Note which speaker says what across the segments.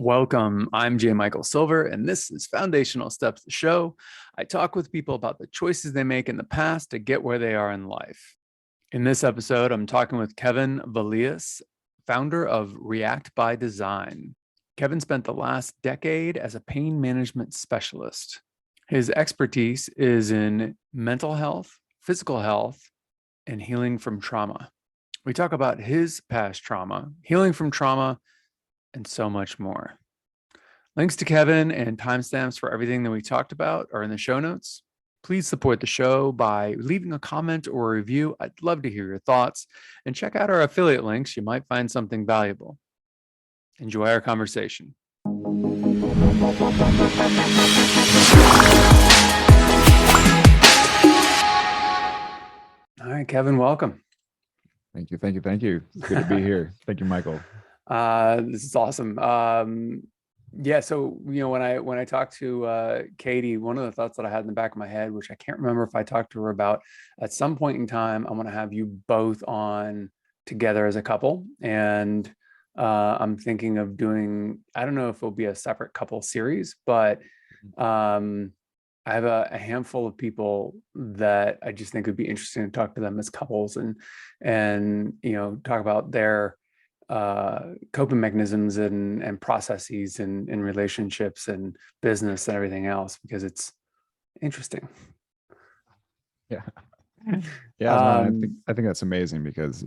Speaker 1: Welcome. I'm J. Michael Silver, and this is Foundational Steps, the show. I talk with people about the choices they make in the past to get where they are in life. In this episode, I'm talking with Kevin Valias, founder of React by Design. Kevin spent the last decade as a pain management specialist. His expertise is in mental health, physical health, and healing from trauma. We talk about his past trauma, healing from trauma, and so much more. Links to Kevin and timestamps for everything that we talked about are in the show notes. Please support the show by leaving a comment or a review. I'd love to hear your thoughts, and check out our affiliate links. You might find something valuable. Enjoy our conversation. All right, Kevin, welcome.
Speaker 2: Thank you. It's good to be here. Thank you, Michael.
Speaker 1: This is awesome. Yeah, so when I talked to Katie, one of the thoughts that I had in the back of my head, which I can't remember if I talked to her about, at some point in time, I want to have you both on together as a couple, and I'm thinking of doing, I don't know if it'll be a separate couple series, but I have a handful of people that I just think would be interesting to talk to them as couples, and talk about their coping mechanisms and processes and relationships and business and everything else, because it's interesting.
Speaker 2: Yeah. Yeah. I think that's amazing because,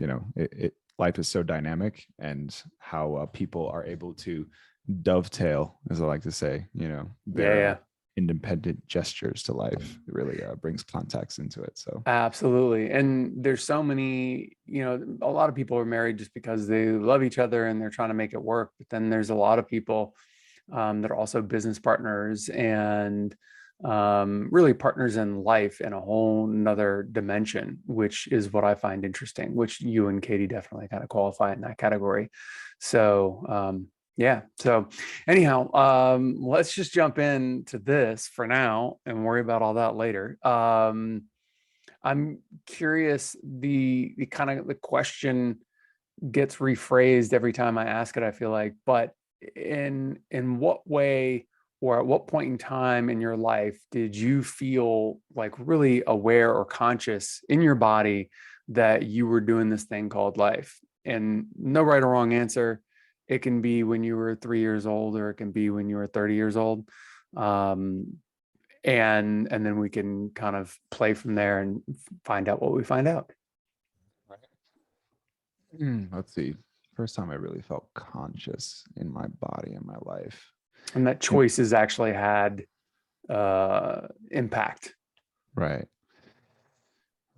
Speaker 2: life is so dynamic, and how people are able to dovetail, as I like to say, their independent gestures to life. It really brings context into it. So
Speaker 1: absolutely. And there's so many, a lot of people are married just because they love each other and they're trying to make it work. But then there's a lot of people that are also business partners and really partners in life in a whole nother dimension, which is what I find interesting, which you and Katie definitely kind of qualify in that category. So yeah. So anyhow, let's just jump into this for now and worry about all that later. I'm curious, the kind of the question gets rephrased every time I ask it, I feel like, but in what way or at what point in time in your life did you feel like really aware or conscious in your body that you were doing this thing called life? And no right or wrong answer. It can be when you were 3 years old, or it can be when you were 30 years old. And then we can kind of play from there and find out what we find out.
Speaker 2: Let's see. First time I really felt conscious in my body and my life.
Speaker 1: And that choices actually had impact.
Speaker 2: Right.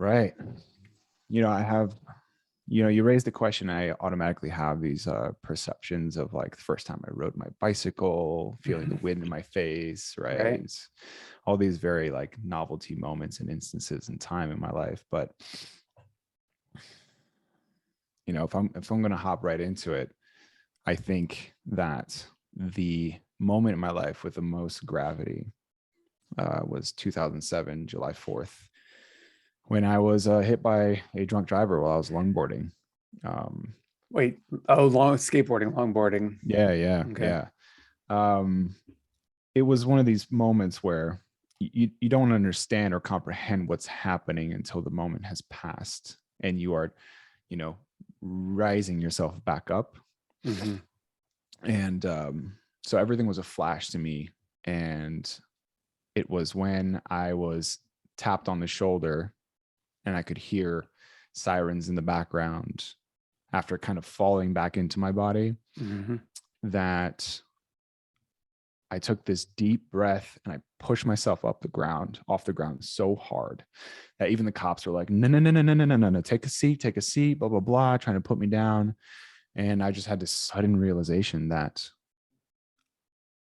Speaker 2: I have, you raised the question, I automatically have these perceptions of like the first time I rode my bicycle, feeling the wind in my face, right? All these very like novelty moments and instances in time in my life. But if I'm going to hop right into it, I think that the moment in my life with the most gravity was 2007, July 4th, when I was hit by a drunk driver while I was longboarding.
Speaker 1: Longboarding.
Speaker 2: Yeah.
Speaker 1: Okay.
Speaker 2: It was one of these moments where you don't understand or comprehend what's happening until the moment has passed and you are, rising yourself back up.
Speaker 1: Mm-hmm.
Speaker 2: And so everything was a flash to me. And it was when I was tapped on the shoulder and I could hear sirens in the background after kind of falling back into my body, that I took this deep breath and I pushed myself off the ground so hard that even the cops were like, no, take a seat, blah, blah, blah, trying to put me down. And I just had this sudden realization that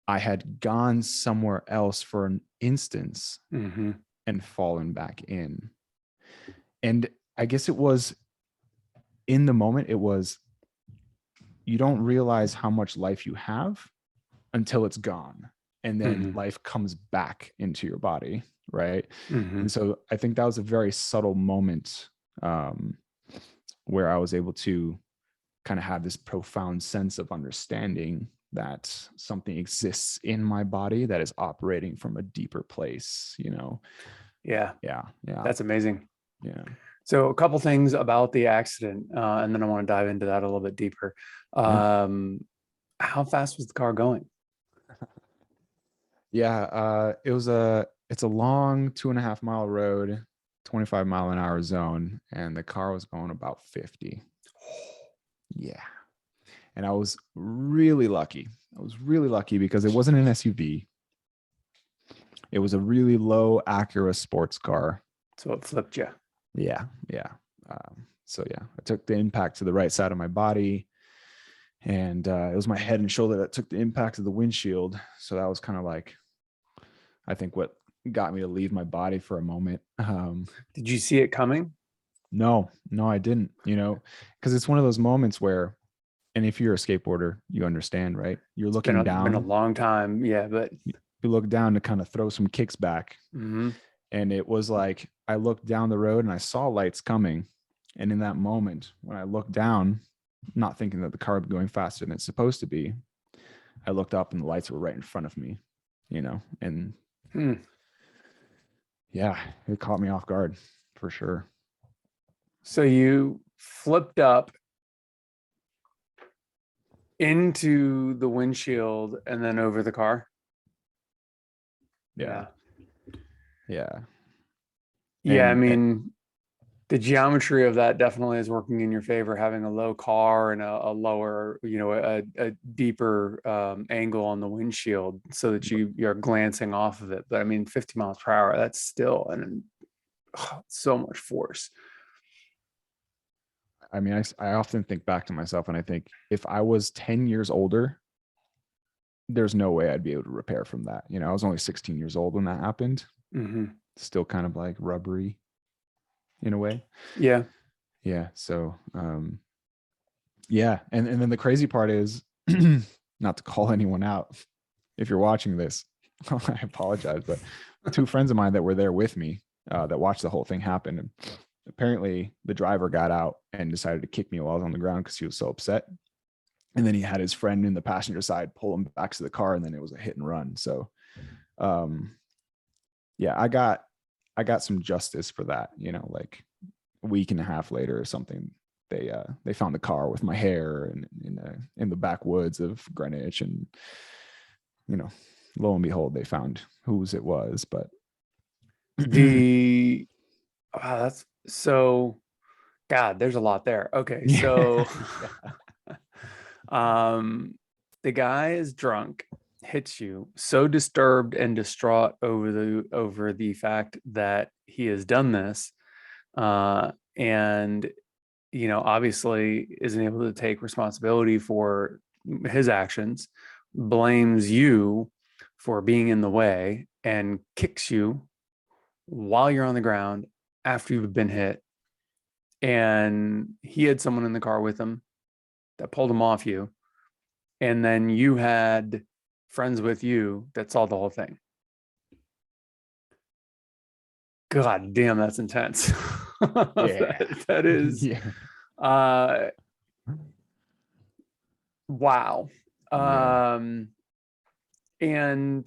Speaker 2: I had gone somewhere else for an instance and fallen back in. And I guess it was in the moment, you don't realize how much life you have until it's gone. And then life comes back into your body. Right. And so I think that was a very subtle moment where I was able to kind of have this profound sense of understanding that something exists in my body that is operating from a deeper place,
Speaker 1: Yeah.
Speaker 2: Yeah.
Speaker 1: That's amazing.
Speaker 2: Yeah.
Speaker 1: So a couple things about the accident, and then I want to dive into that a little bit deeper.
Speaker 2: Yeah.
Speaker 1: How fast was the car going?
Speaker 2: Yeah. It's a long 2.5 mile road, 25-mile-an-hour zone, and the car was going about 50. Yeah. And I was really lucky. Because it wasn't an SUV. It was a really low Acura sports car.
Speaker 1: So it flipped you.
Speaker 2: Yeah. So yeah, I took the impact to the right side of my body, and it was my head and shoulder that took the impact of the windshield. So that was kind of like, I think, what got me to leave my body for a moment.
Speaker 1: Did you see it coming?
Speaker 2: No, I didn't, because it's one of those moments where, and if you're a skateboarder, you understand, right? You're looking
Speaker 1: Been a
Speaker 2: down,
Speaker 1: long time. Yeah, but
Speaker 2: you look down to kind of throw some kicks back.
Speaker 1: mm-hmm.
Speaker 2: And it was like, I looked down the road and I saw lights coming. And in that moment, when I looked down, not thinking that the car would be going faster than it's supposed to be, I looked up and the lights were right in front of me, and yeah, it caught me off guard for sure.
Speaker 1: So you flipped up into the windshield and then over the car.
Speaker 2: Yeah.
Speaker 1: Yeah. I
Speaker 2: And
Speaker 1: mean, the geometry of that definitely is working in your favor, having a low car and a lower, a deeper angle on the windshield so that you're glancing off of it. But I mean, 50 miles per hour, that's still so much force.
Speaker 2: I mean, I often think back to myself and I think, if I was 10 years older, there's no way I'd be able to repair from that. I was only 16 years old when that happened.
Speaker 1: Mm-hmm.
Speaker 2: Still kind of like rubbery in a way.
Speaker 1: Yeah.
Speaker 2: Yeah. So, yeah. And then the crazy part is, not to call anyone out, if you're watching this, I apologize, but two friends of mine that were there with me, that watched the whole thing happen, and apparently the driver got out and decided to kick me while I was on the ground because he was so upset. And then he had his friend in the passenger side pull him back to the car, and then it was a hit and run. So, yeah, I got some justice for that, like a week and a half later or something. They found the car with my hair and in the backwoods of Greenwich, and lo and behold, they found whose it was. But
Speaker 1: That's so, God, there's a lot there. Okay,
Speaker 2: yeah.
Speaker 1: so the guy is drunk, hits you, so disturbed and distraught over the fact that he has done this, and obviously isn't able to take responsibility for his actions, blames you for being in the way, and kicks you while you're on the ground after you've been hit. And he had someone in the car with him that pulled him off you. And then you had friends with you that saw the whole thing. God damn, that's intense.
Speaker 2: Yeah.
Speaker 1: that is,
Speaker 2: Yeah.
Speaker 1: Wow.
Speaker 2: Yeah.
Speaker 1: And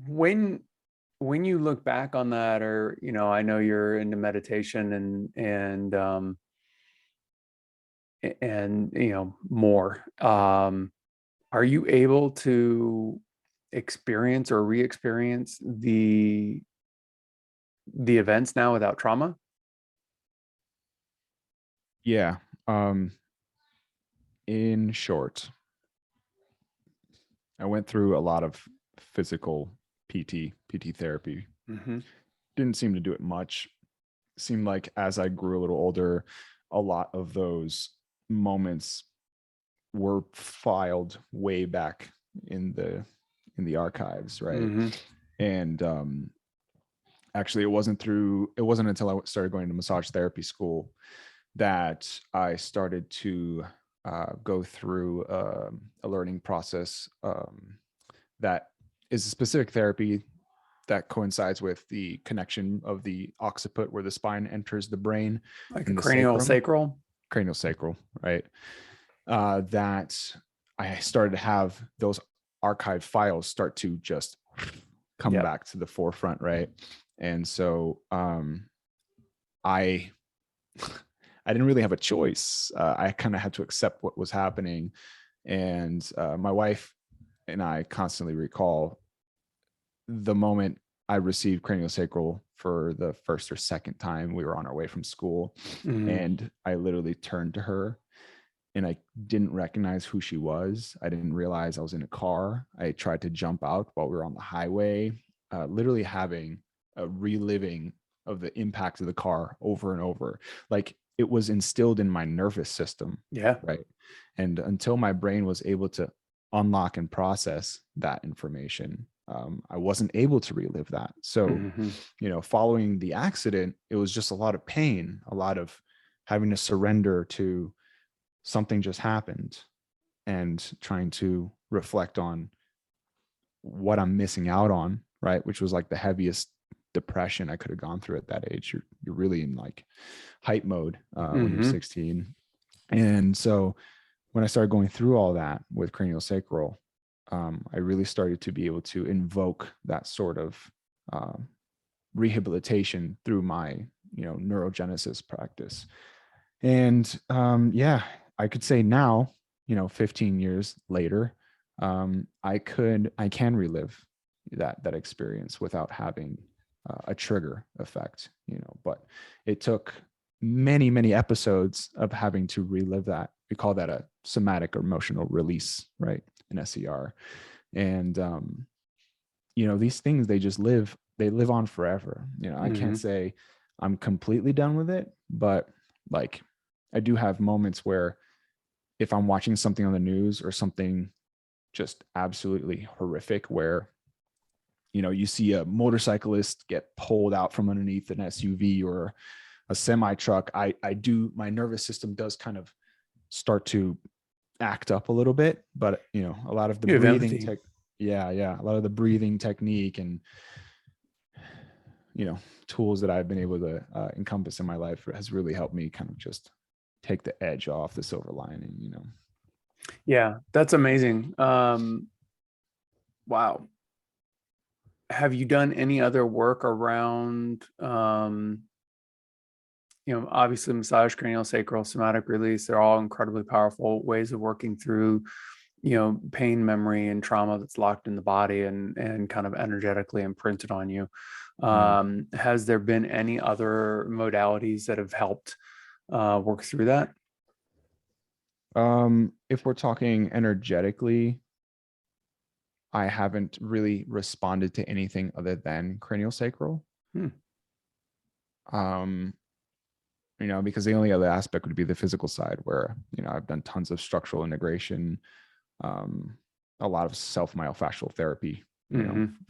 Speaker 1: when you look back on that, or I know you're into meditation and more, are you able to experience or re-experience the events now without trauma?
Speaker 2: Yeah. In short, I went through a lot of physical PT therapy.
Speaker 1: Mm-hmm.
Speaker 2: Didn't seem to do it much. Seemed like as I grew a little older, a lot of those moments were filed way back in the archives, right?
Speaker 1: Mm-hmm.
Speaker 2: And actually, it wasn't until I started going to massage therapy school that I started to go through a learning process that is a specific therapy that coincides with the connection of the occiput, where the spine enters the brain,
Speaker 1: Like a
Speaker 2: and the
Speaker 1: cranial
Speaker 2: sacrum.
Speaker 1: sacral.
Speaker 2: Cranial sacral, right? That I started to have those archived files start to just come
Speaker 1: Yep.
Speaker 2: back to the forefront, right? And so I I didn't really have a choice. I kind of had to accept what was happening. And my wife and I constantly recall the moment I received craniosacral for the first or second time. We were on our way from school, and I literally turned to her, and I didn't recognize who she was. I didn't realize I was in a car. I tried to jump out while we were on the highway, literally having a reliving of the impact of the car over and over. Like, it was instilled in my nervous system.
Speaker 1: Yeah.
Speaker 2: Right. And until my brain was able to unlock and process that information, I wasn't able to relive that. So, following the accident, it was just a lot of pain, a lot of having to surrender to something just happened, and trying to reflect on what I'm missing out on, right? Which was like the heaviest depression I could have gone through at that age. You're really in like hype mode when you're 16. And so when I started going through all that with craniosacral, I really started to be able to invoke that sort of rehabilitation through my, neurogenesis practice. And I could say now, 15 years later, I can relive that experience without having a trigger effect, but it took many, many episodes of having to relive that. We call that a somatic or emotional release, right? An SER. And, these things, they live on forever. I can't say I'm completely done with it, but like, I do have moments where if I'm watching something on the news or something just absolutely horrific, where, you see a motorcyclist get pulled out from underneath an SUV or a semi truck, my nervous system does kind of start to act up a little bit, but a lot of the breathing a lot of the breathing technique and tools that I've been able to encompass in my life has really helped me kind of just take the edge off, the silver lining.
Speaker 1: Yeah, that's amazing. Wow. Have you done any other work around obviously massage, cranial sacral, somatic release? They're all incredibly powerful ways of working through pain, memory, and trauma that's locked in the body and kind of energetically imprinted on you. Has there been any other modalities that have helped work through that?
Speaker 2: If we're talking energetically, I haven't really responded to anything other than craniosacral. Because the only other aspect would be the physical side, where I've done tons of structural integration, a lot of self-myofascial therapy,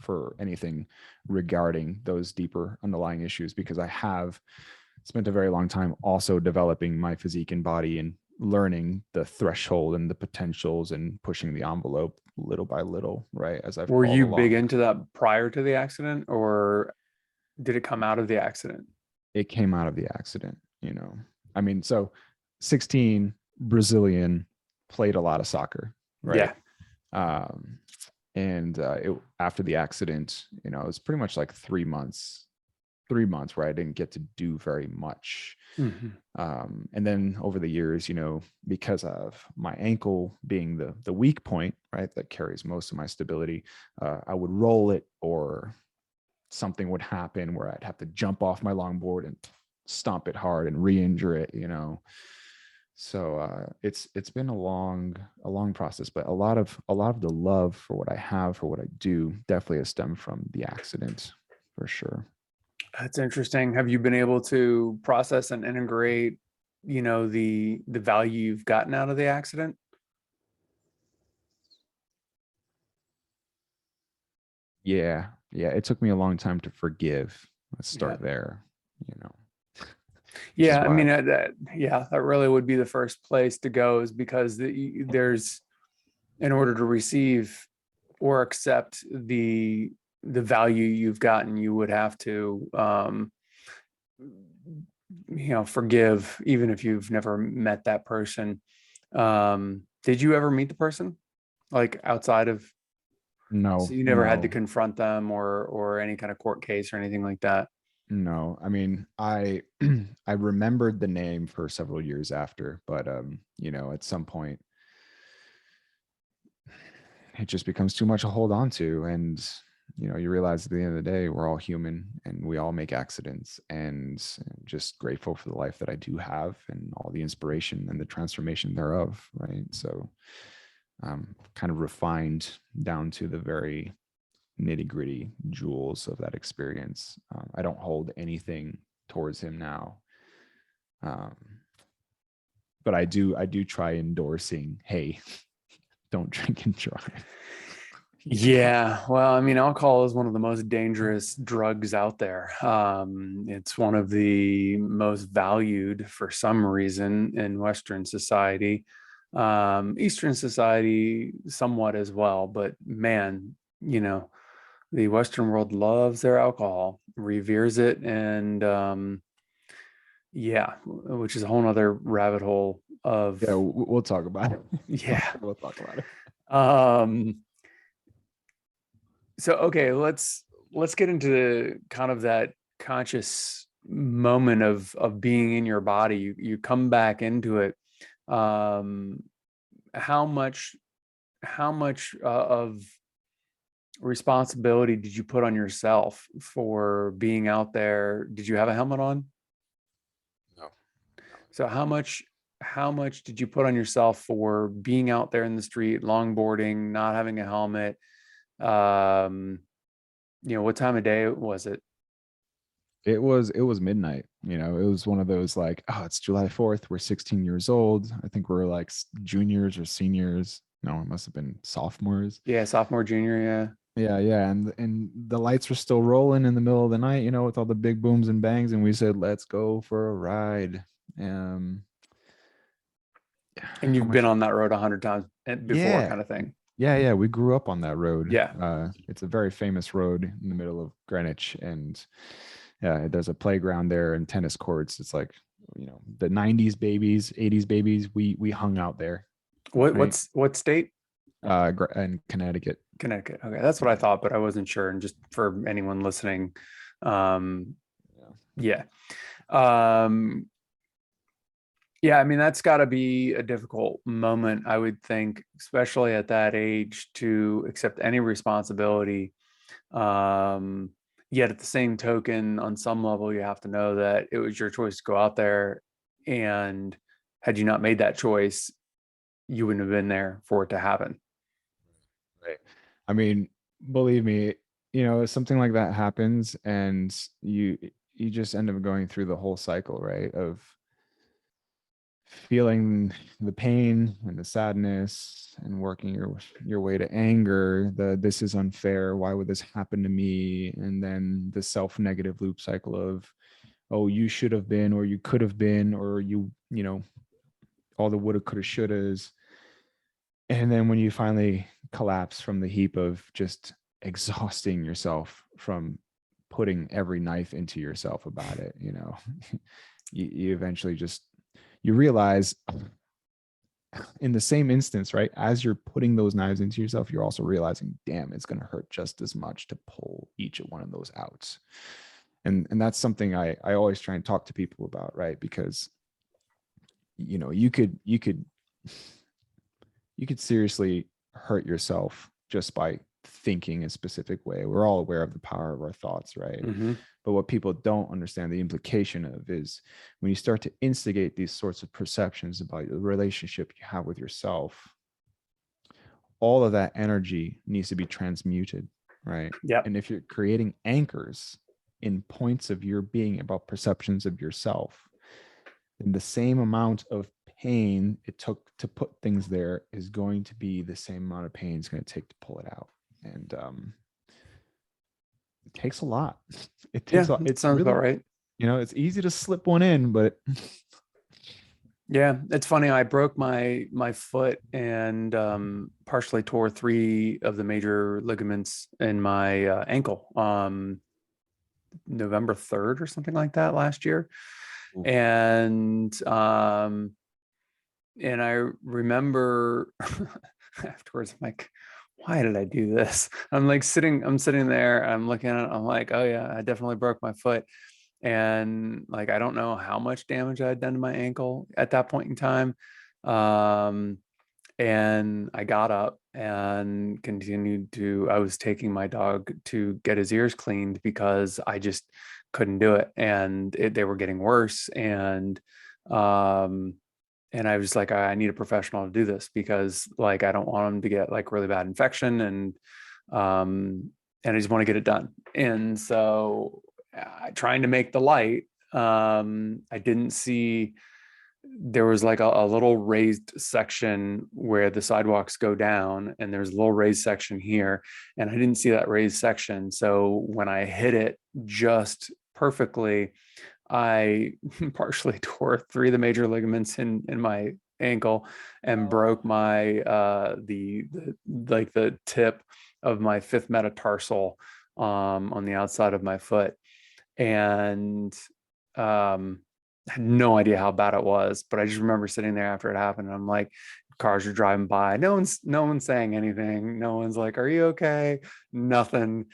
Speaker 2: for anything regarding those deeper underlying issues, because I have spent a very long time also developing my physique and body and learning the threshold and the potentials and pushing the envelope little by little, right? As I've
Speaker 1: Were you
Speaker 2: along.
Speaker 1: big into that prior to the accident, or did it come out of the accident?
Speaker 2: It came out of the accident, so 16, Brazilian, played a lot of soccer, right?
Speaker 1: Yeah.
Speaker 2: After the accident, it was pretty much like 3 months where I didn't get to do very much. And then over the years, because of my ankle being the weak point, right, that carries most of my stability, I would roll it, or something would happen where I'd have to jump off my longboard and stomp it hard and re-injure it, So it's been a long process, but a lot of the love for what I have, for what I do, definitely has stemmed from the accident, for sure.
Speaker 1: That's interesting. Have you been able to process and integrate, the value you've gotten out of the accident?
Speaker 2: Yeah. It took me a long time to forgive. Let's start there,
Speaker 1: Yeah, I mean, that really would be the first place to go, is because there's, in order to receive or accept the value you've gotten, you would have to forgive, even if you've never met that person. Did you ever meet the person, like outside of, so
Speaker 2: No,
Speaker 1: you never had to
Speaker 2: no,
Speaker 1: confront them or any kind of court case or anything like that?
Speaker 2: no. I mean, I I remembered the name for several years after, but you know, at some point it just becomes too much to hold on to. And, you know, you realize at the end of the day, we're all human and we all make accidents. And I'm just grateful for the life that I do have and all the inspiration and the transformation thereof. Right. So kind of refined down to the very nitty gritty jewels of that experience. I don't hold anything towards him now. Um, but I do try endorsing, hey, don't drink and drive.
Speaker 1: Yeah, well, I mean, alcohol is one of the most dangerous drugs out there. It's one of the most valued for some reason in Western society. Eastern society, somewhat as well, but man, the Western world loves their alcohol, reveres it, and yeah, which is a whole nother rabbit hole of,
Speaker 2: Yeah, we'll talk about it.
Speaker 1: yeah.
Speaker 2: We'll talk about it.
Speaker 1: Um, so okay, let's get into kind of that conscious moment of being in your body. You come back into it. Um, how much of responsibility did you put on yourself for being out there? Did you have a helmet on?
Speaker 2: No.
Speaker 1: So how much did you put on yourself for being out there in the street, longboarding, not having a helmet? Um, what time of day was it?
Speaker 2: It was midnight. You know, it was one of those like, oh, it's July 4th. We're 16 years old. I think we're like juniors or seniors. No, it must have been sophomores.
Speaker 1: Yeah, sophomore, junior, yeah.
Speaker 2: Yeah, yeah. And the lights were still rolling in the middle of the night, you know, with all the big booms and bangs. And we said, let's go for a ride. Um
Speaker 1: And
Speaker 2: how
Speaker 1: you've been
Speaker 2: much
Speaker 1: on that road 100 times before,
Speaker 2: yeah.
Speaker 1: kind of thing.
Speaker 2: Yeah, yeah. We grew up on that road.
Speaker 1: Yeah.
Speaker 2: It's a very famous road in the middle of Greenwich. And yeah, there's a playground there and tennis courts. It's like, you know, the 90s babies, 80s babies, we hung out there, right?
Speaker 1: What state?
Speaker 2: In Connecticut.
Speaker 1: Connecticut. Okay, that's what I thought, but I wasn't sure. And just for anyone listening, um, yeah. Um, yeah, I mean, that's got to be a difficult moment, I would think, especially at that age, to accept any responsibility. Um, Yet at the same token, on some level, you have to know that it was your choice to go out there. And had you not made that choice, you wouldn't have been there for it to happen.
Speaker 2: Right. I mean, believe me, you know, something like that happens and you just end up going through the whole cycle, right? Of feeling the pain and the sadness and working your way to anger, the this is unfair, why would this happen to me? And then the self-negative loop cycle of, oh, you should have been, or you could have been, or you know, all the woulda, coulda, shouldas. And then when you finally collapse from the heap of just exhausting yourself from putting every knife into yourself about it, you know, you eventually just you realize in the same instance, right, as you're putting those knives into yourself, you're also realizing, damn, it's going to hurt just as much to pull each one of those out. And that's something I always try and talk to people about, right? Because you know, you could seriously hurt yourself just by thinking a specific way. We're all aware of the power of our thoughts, right?
Speaker 1: Mm-hmm.
Speaker 2: But what people don't understand the implication of is when you start to instigate these sorts of perceptions about the relationship you have with yourself, all of that energy needs to be transmuted, right?
Speaker 1: Yep.
Speaker 2: And if you're creating anchors in points of your being about perceptions of yourself, then the same amount of pain it took to put things there is going to be the same amount of pain it's going to take to pull it out. And it takes a lot. It takes
Speaker 1: Yeah,
Speaker 2: a lot.
Speaker 1: it
Speaker 2: It's
Speaker 1: sounds about
Speaker 2: really,
Speaker 1: right.
Speaker 2: you know, it's easy to slip one in, but
Speaker 1: Yeah, it's funny. I broke my foot and partially tore three of the major ligaments in my ankle November 3rd or something like that last year.
Speaker 2: oof.
Speaker 1: And and I remember afterwards, I'm like, why did I do this? I'm sitting there, I'm looking at it, I'm like, oh yeah, I definitely broke my foot. And like, I don't know how much damage I had done to my ankle at that point in time. Um, and I got up and continued to, I was taking my dog to get his ears cleaned because I just couldn't do it. And they were getting worse. Um, and I was like, I need a professional to do this because like, I don't want him to get like really bad infection um, and I just want to get it done. And so trying to make the light, I didn't see, there was like a little raised section where the sidewalks go down and there's a little raised section here, and I didn't see that raised section. So when I hit it just perfectly, I partially tore three of the major ligaments in my ankle and broke my the like the tip of my fifth metatarsal on the outside of my foot. And I had no idea how bad it was, but I just remember sitting there after it happened, and I'm like, cars are driving by, no one's saying anything, no one's like, are you okay? Nothing.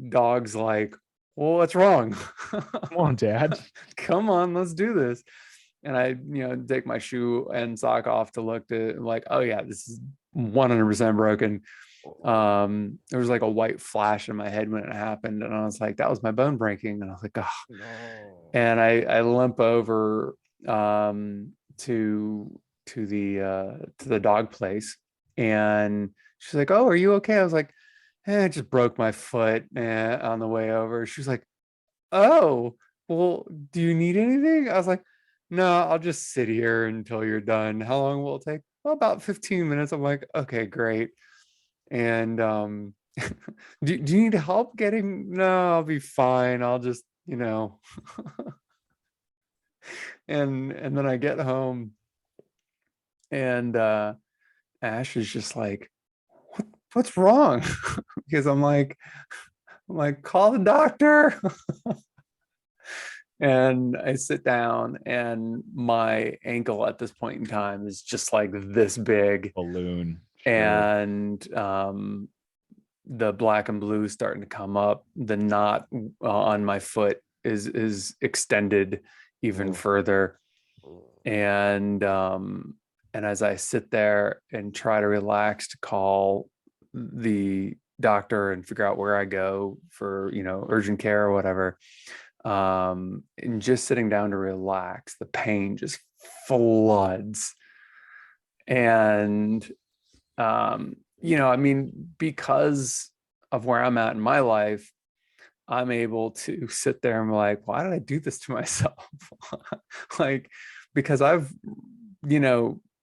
Speaker 1: Dog's like, well, what's wrong?
Speaker 2: Come on, Dad.
Speaker 1: Come on, let's do this. And I, take my shoe and sock off to look to, like, oh yeah, this is 100% broken. There was like a white flash in my head when it happened, and I was like, that was my bone breaking. And I was like, oh.
Speaker 2: No.
Speaker 1: And I limp over to the dog place, and she's like, oh, are you okay? I was like, I just broke my foot on the way over. She was like, oh, well, do you need anything? I was like, no, I'll just sit here until you're done. How long will it take? Well, about 15 minutes. I'm like, okay, great. And do you need help getting? No, I'll be fine. I'll just, and then I get home, and Ash is just like, what's wrong? Because I'm like, call the doctor. And I sit down, and my ankle at this point in time is just like this big,
Speaker 2: Balloon. Sure.
Speaker 1: and the black and blue is starting to come up. The knot on my foot is extended even further. And as I sit there and try to relax to call the doctor and figure out where I go for, urgent care or whatever, and just sitting down to relax, the pain just floods. And I mean, because of where I'm at in my life, I'm able to sit there and be like, why did I do this to myself? Like, because I've,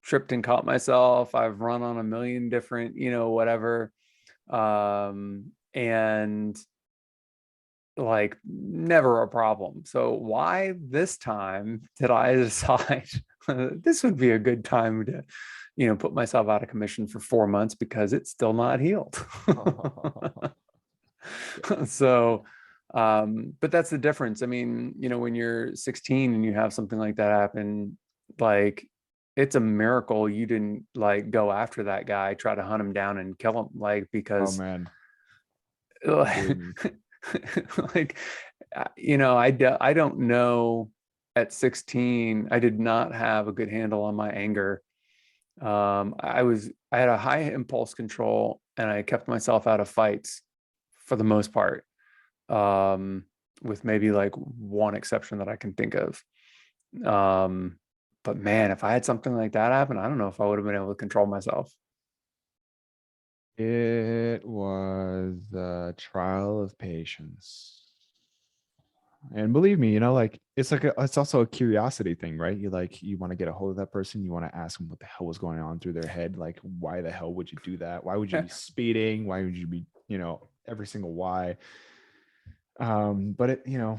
Speaker 1: tripped and caught myself. I've run on a million different, whatever. And like, never a problem. So why this time did I decide this would be a good time to, put myself out of commission for 4 months because it's still not healed. So, but that's the difference. I mean, when you're 16 and you have something like that happen, like, it's a miracle you didn't like go after that guy, try to hunt him down and kill him, like,
Speaker 2: Oh
Speaker 1: because
Speaker 2: man.
Speaker 1: like, I don't know. At 16, I did not have a good handle on my anger. I had a high impulse control, and I kept myself out of fights for the most part, with maybe like one exception that I can think of. But man, if I had something like that happen, I don't know if I would have been able to control myself.
Speaker 2: It was the trial of patience. And believe me, like it's also a curiosity thing, right? You want to get a hold of that person. You want to ask them what the hell was going on through their head. Like, why the hell would you do that? Why would you be speeding? Why would you be, every single why? But at the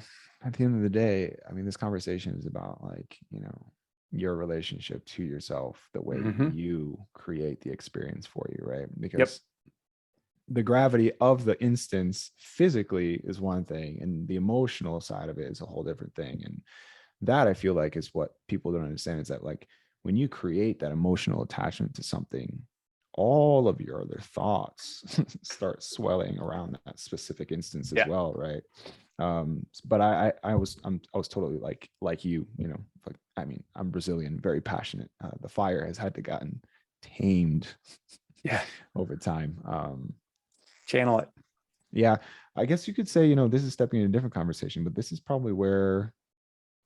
Speaker 2: end of the day, I mean, this conversation is about like, your relationship to yourself, the way you create the experience for you, right? Because the gravity of the instance physically is one thing, and the emotional side of it is a whole different thing. And that, I feel like, is what people don't understand, is that like when you create that emotional attachment to something, all of your other thoughts start swelling around that specific instance as well, right? But I was totally like you, like, I mean, I'm Brazilian, very passionate. The fire has had to gotten tamed over time.
Speaker 1: Channel it.
Speaker 2: Yeah, I guess you could say, this is stepping into a different conversation, but this is probably where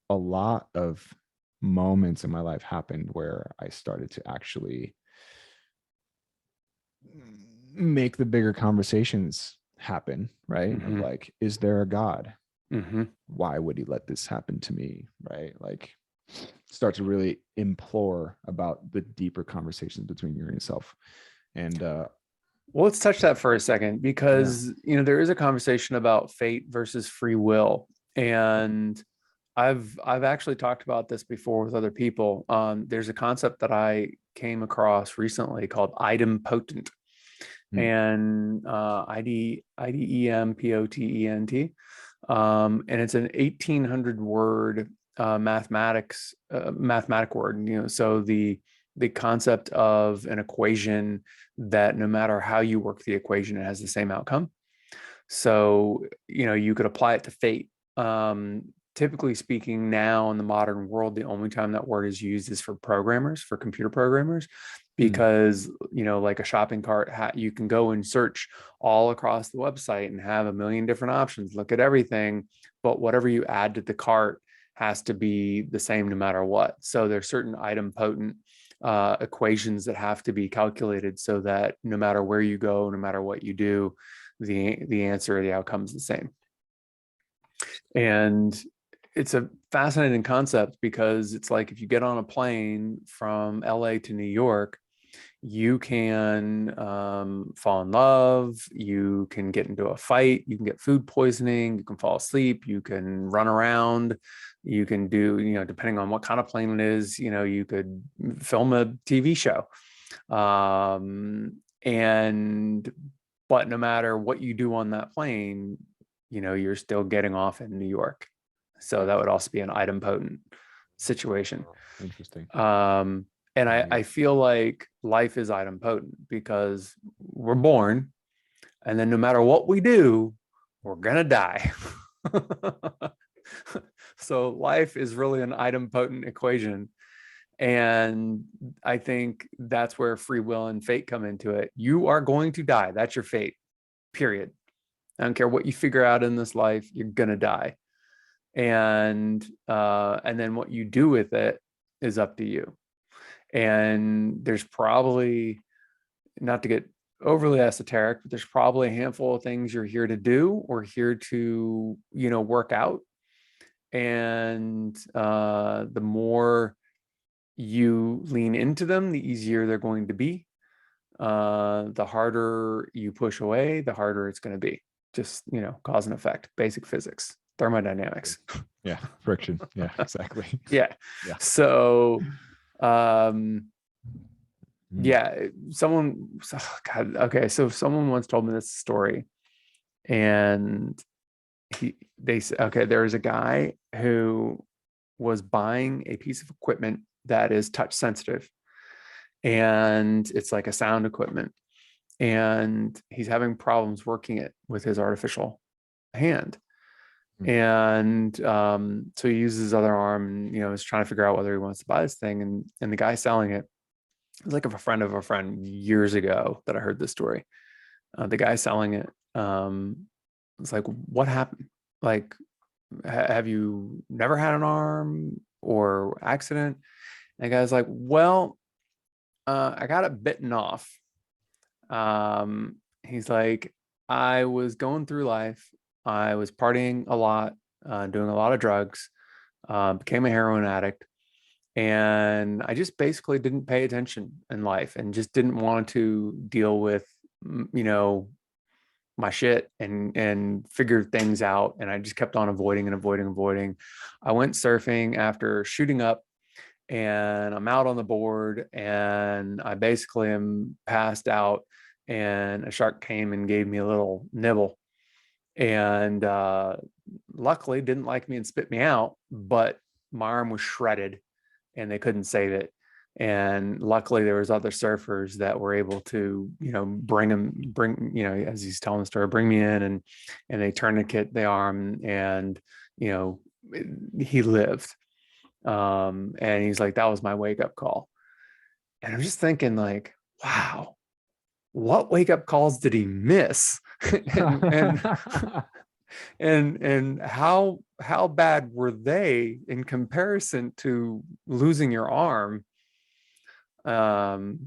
Speaker 2: a lot of moments in my life happened, where I started to actually make the bigger conversations happen, right? Of like, is there a God? Why would he let this happen to me? Right? Like, start to really implore about the deeper conversations between you and yourself. And
Speaker 1: well, let's touch that for a second, because there is a conversation about fate versus free will, and I've actually talked about this before with other people. There's a concept that I came across recently called idempotent, and IDEMPOTENT, and it's an 1800 word mathematic word. So the concept of an equation that no matter how you work the equation, it has the same outcome. So, you could apply it to fate. Typically speaking, now in the modern world, the only time that word is used is for programmers, for computer programmers, because, like a shopping cart, you can go and search all across the website and have a million different options, look at everything, but whatever you add to the cart has to be the same no matter what. So there's certain idempotent equations that have to be calculated so that no matter where you go, no matter what you do, the answer or the outcome is the same. And it's a fascinating concept, because it's like, if you get on a plane from LA to New York, you can fall in love, you can get into a fight, you can get food poisoning, you can fall asleep, you can run around, you can do, depending on what kind of plane it is, you could film a TV show. But no matter what you do on that plane, you're still getting off in New York. So that would also be an idempotent situation.
Speaker 2: Interesting.
Speaker 1: And I feel like life is idempotent, because we're born, and then no matter what we do, we're gonna die. So life is really an idempotent equation. And I think that's where free will and fate come into it. You are going to die. That's your fate, period. I don't care what you figure out in this life, you're gonna die. And then what you do with it is up to you. And there's probably, not to get overly esoteric, but there's probably a handful of things you're here to do, or here to, work out. And the more you lean into them, the easier they're going to be. The harder you push away, the harder it's going to be. Just, cause and effect, basic physics, thermodynamics.
Speaker 2: Yeah, friction. Yeah, exactly.
Speaker 1: Yeah. So someone, God, okay, so someone once told me this story, and they said, okay, there was a guy who was buying a piece of equipment that is touch sensitive, and it's like a sound equipment, and he's having problems working it with his artificial hand. And so he uses his other arm, and is trying to figure out whether he wants to buy this thing. And the guy selling it, it was like a friend of a friend years ago that I heard this story. The guy selling it was like, what happened? Like, have you never had an arm or accident? And the guy's like, well, I got it bitten off. He's like, I was going through life. I was partying a lot, doing a lot of drugs, became a heroin addict. And I just basically didn't pay attention in life, and just didn't want to deal with, my shit, and figure things out. And I just kept on avoiding and avoiding. I went surfing after shooting up, and I'm out on the board, and I basically am passed out, and a shark came and gave me a little nibble, and luckily didn't like me and spit me out, but my arm was shredded and they couldn't save it. And luckily there was other surfers that were able to, bring, as he's telling the story, bring me in, and they tourniquet the arm, and, you know, he lived. And he's like, that was my wake up call. And I'm just thinking like, wow, what wake up calls did he miss? and and how bad were they in comparison to losing your arm? um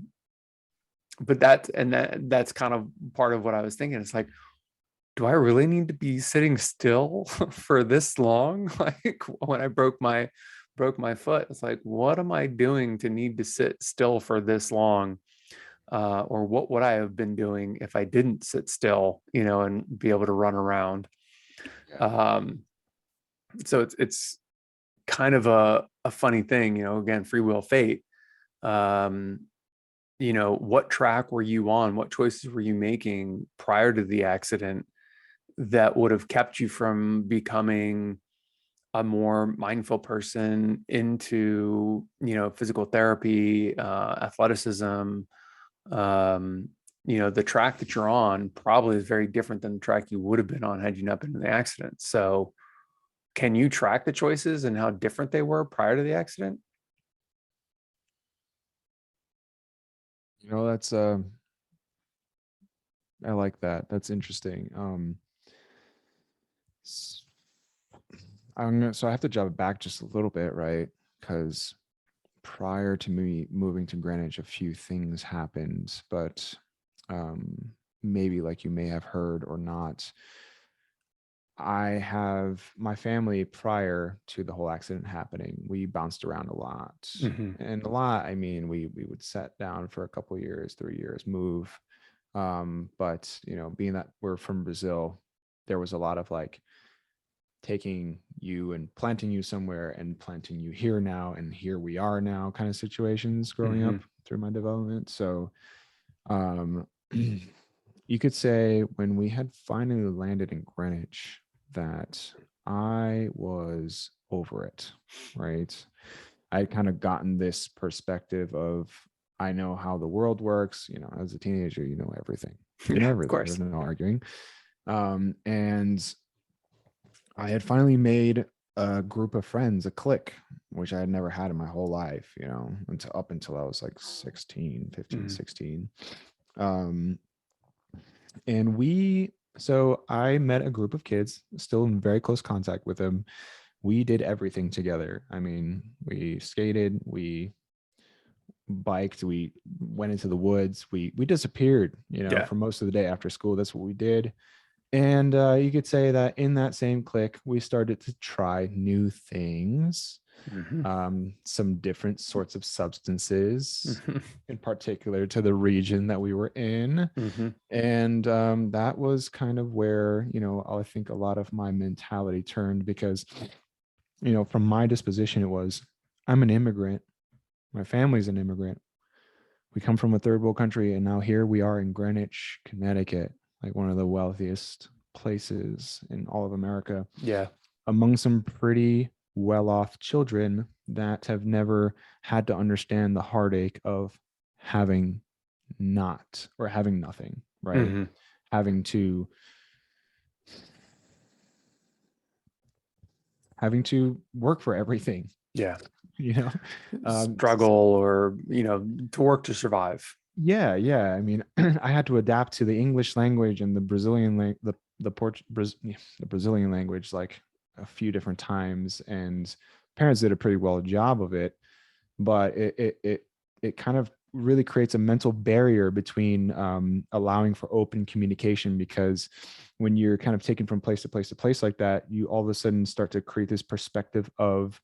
Speaker 1: but that's kind of part of what I was thinking. It's like, do I really need to be sitting still for this long? Like when I broke my foot, it's like, what am I doing to need to sit still for this long? Or what would I have been doing if I didn't sit still, and be able to run around?
Speaker 2: Yeah.
Speaker 1: um so it's kind of a funny thing, again, free will, fate. um what track were you on? What choices were you making prior to the accident that would have kept you from becoming a more mindful person, into, physical therapy, athleticism? The track that you're on probably is very different than the track you would have been on had you not been in the accident. So can you track the choices and how different they were prior to the accident?
Speaker 2: That's I like that. That's interesting. s- so I have to jump back just a little bit, right? Because prior to me moving to Greenwich, a few things happened, but um, maybe like you may have heard or not. I have my family prior to the whole accident happening. We bounced around a lot,
Speaker 1: Mm-hmm.
Speaker 2: and a lot. I mean, we would set down for a couple of years, 3 years, move. But being that we're from Brazil, there was a lot of like taking you and planting you somewhere and planting you here now, and here we are now kind of situations growing
Speaker 1: Mm-hmm.
Speaker 2: up through my development. So, um, you could say when we had finally landed in Greenwich that I was over it, right? I had kind of gotten this perspective of I know how the world works. As a teenager, you know everything. You know
Speaker 1: Yeah, of
Speaker 2: everything. There's
Speaker 1: course.
Speaker 2: no arguing. And I had finally made a group of friends, a clique, which I had never had in my whole life, until I was like 16, 15,
Speaker 1: Mm-hmm.
Speaker 2: 16. Um, and so I met a group of kids, still in very close contact with them. We did everything together. I mean, we skated, we biked, we went into the woods, we disappeared,
Speaker 1: Yeah.
Speaker 2: for most of the day after school. That's what we did. And you could say that in that same click, we started to try new things,
Speaker 1: Mm-hmm.
Speaker 2: some different sorts of substances,
Speaker 1: Mm-hmm.
Speaker 2: in particular to the region that we were in.
Speaker 1: Mm-hmm.
Speaker 2: And that was kind of where, I think a lot of my mentality turned because, from my disposition, it was, I'm an immigrant. My family's an immigrant. We come from a third world country, and now here we are in Greenwich, Connecticut, like one of the wealthiest places in all of America,
Speaker 1: Yeah.
Speaker 2: among some pretty well-off children that have never had to understand the heartache of having not or having nothing, right?
Speaker 1: Mm-hmm.
Speaker 2: Having to work for everything,
Speaker 1: Yeah.
Speaker 2: you know. um,
Speaker 1: Struggle, or, to work to survive.
Speaker 2: yeah, I mean, I had to adapt to the English language and the Brazilian the Brazilian language like a few different times, and parents did a pretty well job of it, but it kind of really creates a mental barrier between allowing for open communication, because when you're kind of taken from place to place to place like that, you all of a sudden start to create this perspective of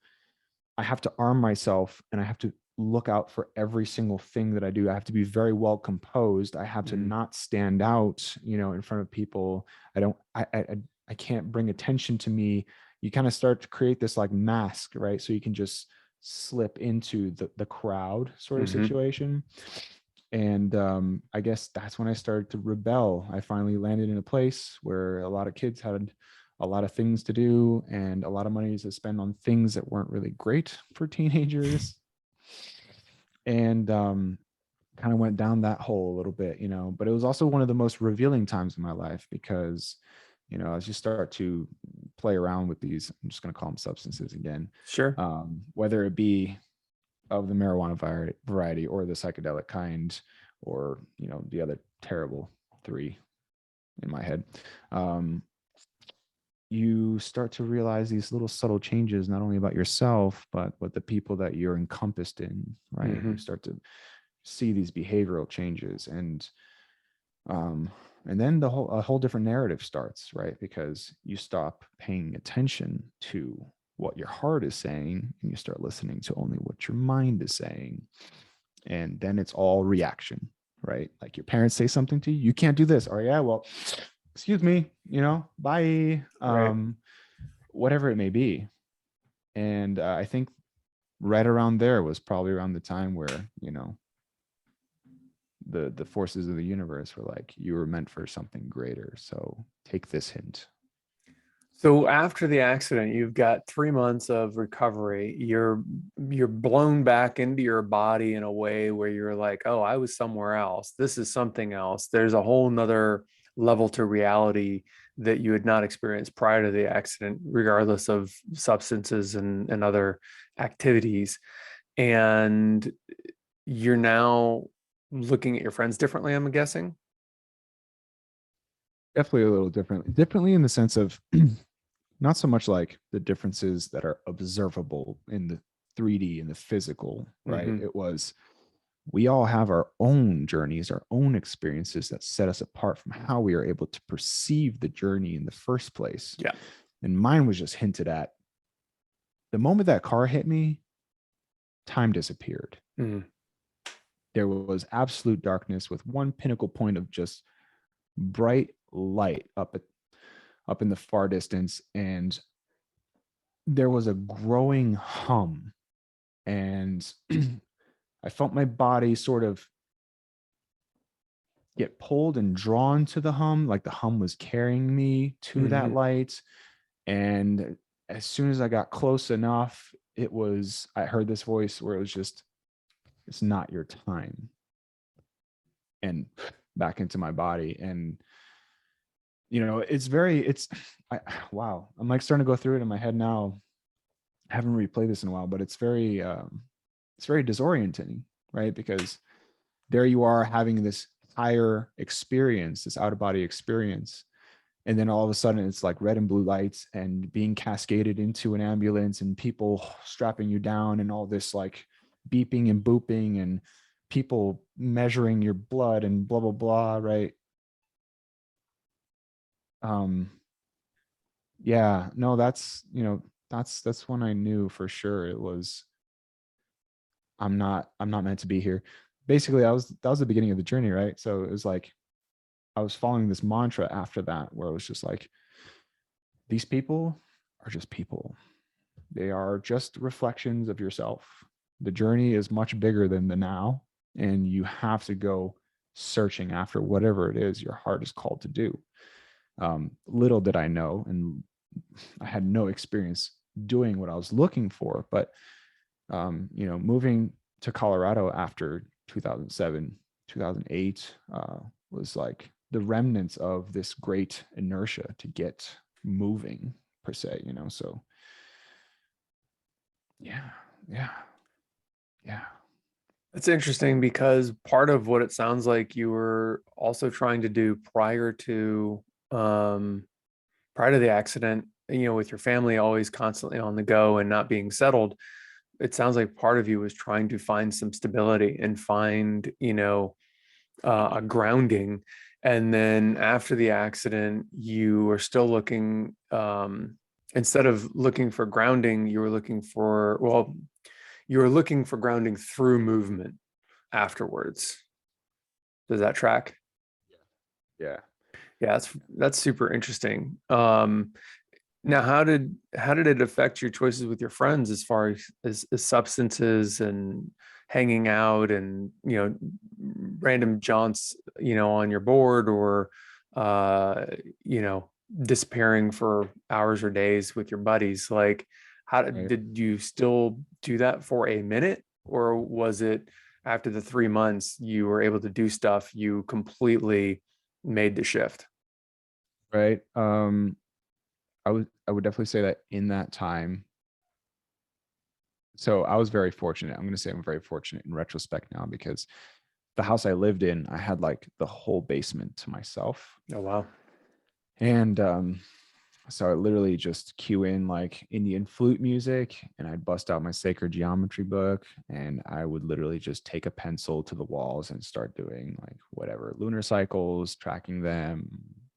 Speaker 2: I have to arm myself and I have to look out for every single thing that I do. I have to be very well composed. I have to
Speaker 1: Mm-hmm.
Speaker 2: not stand out, in front of people. I don't, I can't bring attention to me. You kind of start to create this like mask, right? So you can just slip into the crowd sort of
Speaker 1: Mm-hmm.
Speaker 2: situation. And I guess that's when I started to rebel. I finally landed in a place where a lot of kids had a lot of things to do and a lot of money to spend on things that weren't really great for teenagers. and kind of went down that hole a little bit, but it was also one of the most revealing times in my life because, as you start to play around with these, I'm just going to call them substances again,
Speaker 1: Sure.
Speaker 2: whether it be of the marijuana variety or the psychedelic kind, or, the other terrible three in my head, you start to realize these little subtle changes, not only about yourself, but the people that you're encompassed in, right?
Speaker 1: Mm-hmm.
Speaker 2: You start to see these behavioral changes, and then a whole different narrative starts, right? Because you stop paying attention to what your heart is saying and you start listening to only what your mind is saying. And then it's all reaction, right? Like your parents say something to you, you can't do this. Or yeah, well, excuse me, bye.
Speaker 1: Right.
Speaker 2: Whatever it may be. And I think right around there was probably around the time where, the forces of the universe were like, you were meant for something greater. So take this hint.
Speaker 1: So after the accident, you've got 3 months of recovery. You're blown back into your body in a way where you're like, oh, I was somewhere else. This is something else. There's a whole nother level to reality that you had not experienced prior to the accident, regardless of substances and other activities. And you're now looking at your friends differently, I'm guessing.
Speaker 2: Definitely a little differently in the sense of not so much like the differences that are observable in the 3D and the physical, right?
Speaker 1: Mm-hmm.
Speaker 2: It was, we all have our own journeys, our own experiences that set us apart from how we are able to perceive the journey in the first place.
Speaker 1: Yeah.
Speaker 2: And mine was just hinted at. The moment that car hit me, time disappeared.
Speaker 1: Mm-hmm.
Speaker 2: There was absolute darkness with one pinnacle point of just bright light up in the far distance, and there was a growing hum, and I felt my body sort of get pulled and drawn to the hum, like the hum was carrying me to that
Speaker 1: Mm-hmm.
Speaker 2: light. And as soon as I got close enough, I heard this voice where it was just, it's not your time. And back into my body. And, wow. I'm like starting to go through it in my head now. I haven't replayed this in a while, but it's very disorienting, right? Because there you are having this higher experience, this out of body experience. And then all of a sudden it's like red and blue lights and being cascaded into an ambulance and people strapping you down and all this like beeping and booping and people measuring your blood and blah, blah, blah. Right. Yeah, no, that's when I knew for sure it was, I'm not meant to be here. Basically, that was the beginning of the journey, right? So it was like I was following this mantra after that, where it was just like, these people are just people. They are just reflections of yourself. The journey is much bigger than the now, and you have to go searching after whatever it is your heart is called to do. Little did I know, and I had no experience doing what I was looking for, but moving to Colorado after 2007, 2008 was like the remnants of this great inertia to get moving per se, so yeah, yeah, yeah.
Speaker 1: It's interesting because part of what it sounds like you were also trying to do um, prior to the accident, with your family always constantly on the go and not being settled, it sounds like part of you was trying to find some stability and find, a grounding. And then after the accident, you were still looking, instead of looking for grounding, you were looking for grounding through movement afterwards. Does that track?
Speaker 2: Yeah.
Speaker 1: Yeah, that's super interesting. Now, how did it affect your choices with your friends as far as substances and hanging out and random jaunts on your board or uh you know disappearing for hours or days with your buddies? Like, how
Speaker 2: Right.
Speaker 1: did you still do that for a minute, or was it after the 3 months you were able to do stuff, you completely made the shift.
Speaker 2: Right. I would definitely say that in that time. So I was very fortunate. I'm going to say I'm very fortunate in retrospect now, because the house I lived in, I had like the whole basement to myself.
Speaker 1: Oh, wow.
Speaker 2: And so I literally just cue in like Indian flute music, and I'd bust out my sacred geometry book, and I would literally just take a pencil to the walls and start doing like whatever lunar cycles, tracking them,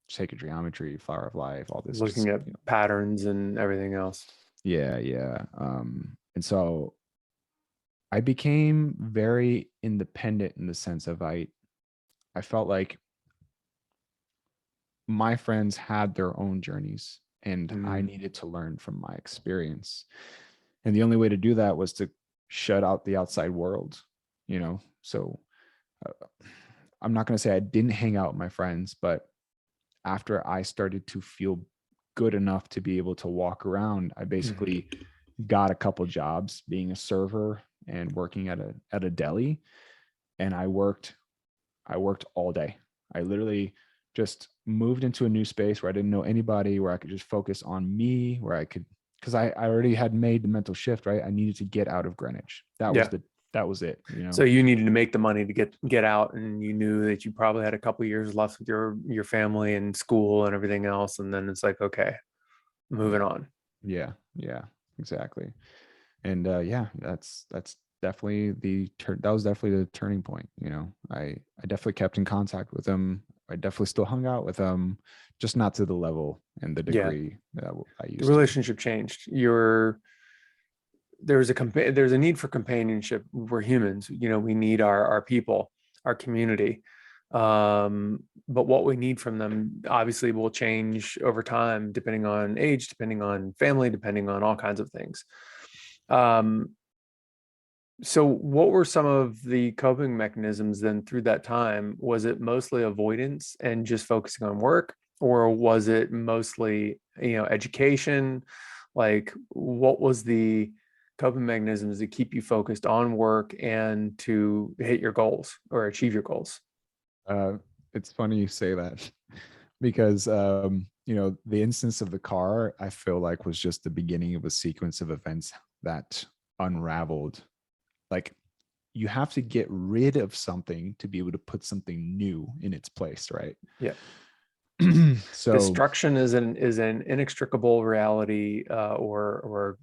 Speaker 2: sacred geometry, flower of life, all this.
Speaker 1: Looking
Speaker 2: Just,
Speaker 1: at patterns and everything else.
Speaker 2: yeah. And so I became very independent in the sense of I felt like my friends had their own journeys, and I
Speaker 1: Mm.
Speaker 2: needed to learn from my experience. And the only way to do that was to shut out the outside world, you know? So uh, I'm not going to say I didn't hang out with my friends, but after I started to feel good enough to be able to walk around, I basically got a couple jobs being a server and working at a deli. And I worked all day. I literally just moved into a new space where I didn't know anybody, where I could just focus on me, where I could, because I already had made the mental shift, right? I needed to get out of Greenwich.
Speaker 1: Yeah.
Speaker 2: That was it, you know?
Speaker 1: So you needed to make the money to get out, and you knew that you probably had a couple years left with your family and school and everything else. And then it's like, okay, moving on.
Speaker 2: Yeah, exactly. And yeah, that's definitely that was definitely the turning point. You know, I definitely kept in contact with them. I definitely still hung out with them, just not to the level and the
Speaker 1: Yeah.
Speaker 2: degree that I
Speaker 1: The
Speaker 2: used to.
Speaker 1: relationship changed. There's a need for companionship. We're humans, we need our people, our community. But what we need from them obviously will change over time, depending on age, depending on family, depending on all kinds of things. um, so what were some of the coping mechanisms then through that time? Was it mostly avoidance and just focusing on work, or was it mostly, education? Like, what was the coping mechanisms to keep you focused on work and to hit your goals or achieve your goals?
Speaker 2: uh, it's funny you say that because the instance of the car, I feel like, was just the beginning of a sequence of events that unraveled. Like, you have to get rid of something to be able to put something new in its place, right?
Speaker 1: Yeah.
Speaker 2: So
Speaker 1: Destruction is an inextricable reality, or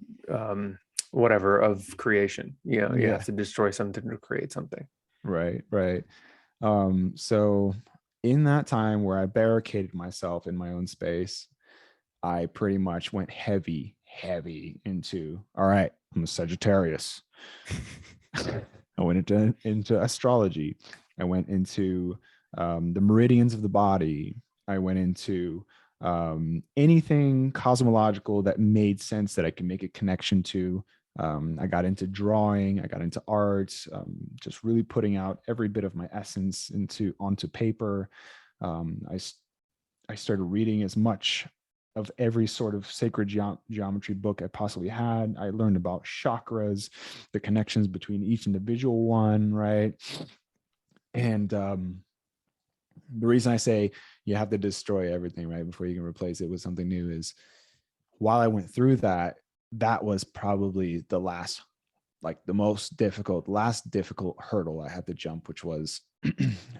Speaker 1: whatever, of creation. You have
Speaker 2: yeah,
Speaker 1: to destroy something to create something.
Speaker 2: right. So in that time where I barricaded myself in my own space, I pretty much went heavy into, all right, I'm a Sagittarius. I went into astrology. I went into the meridians of the body. I went into anything cosmological that made sense that I can make a connection to. I got into drawing. I got into art. Just really putting out every bit of my essence onto paper. I started reading as much of every sort of sacred geometry book I possibly had. I learned about chakras, the connections between each individual one, right? And the reason I say you have to destroy everything, right, before you can replace it with something new is, while I went through that, that was probably the last difficult hurdle I had to jump, which was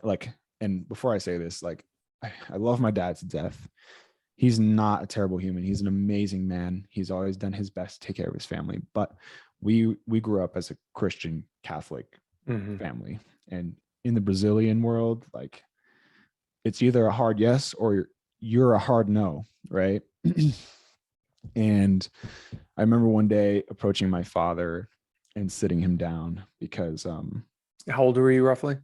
Speaker 2: like, and before I say this, like, I love my dad to death. He's not a terrible human. He's an amazing man. He's always done his best to take care of his family. But we grew up as a Christian Catholic
Speaker 1: Hmm.
Speaker 2: family. And in the Brazilian world, like, it's either a hard yes or you're a hard no, right? And I remember one day approaching my father and sitting him down because
Speaker 1: How old were you roughly?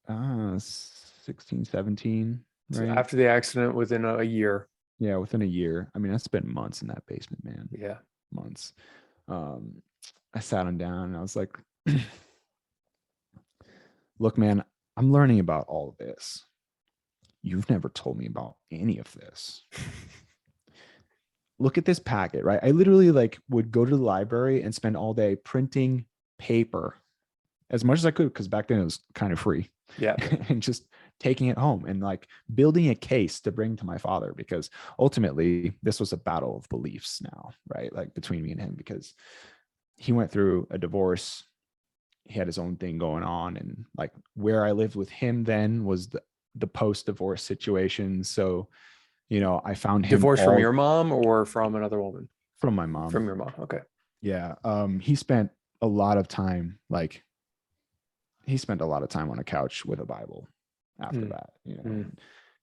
Speaker 2: 16, 17,
Speaker 1: So
Speaker 2: right?
Speaker 1: after the accident, within a year.
Speaker 2: Yeah, within a year. I mean, I spent months in that basement, man.
Speaker 1: Yeah.
Speaker 2: Months. um, I sat him down and I was like, look, man, I'm learning about all of this. You've never told me about any of this. Look at this packet, right? I literally like would go to the library and spend all day printing paper as much as I could, because back then it was kind of free.
Speaker 1: Yeah.
Speaker 2: And just taking it home and like building a case to bring to my father, because ultimately this was a battle of beliefs now, right? Like between me and him, because he went through a divorce. He had his own thing going on. And like where I lived with him then was the post-divorce situation. So, you know, I found him
Speaker 1: Divorced from
Speaker 2: all
Speaker 1: your mom or from another woman?
Speaker 2: from my mom.
Speaker 1: From your mom. Okay.
Speaker 2: Yeah. He spent a lot of time, like he spent a lot of time on a couch with a Bible after that, you know.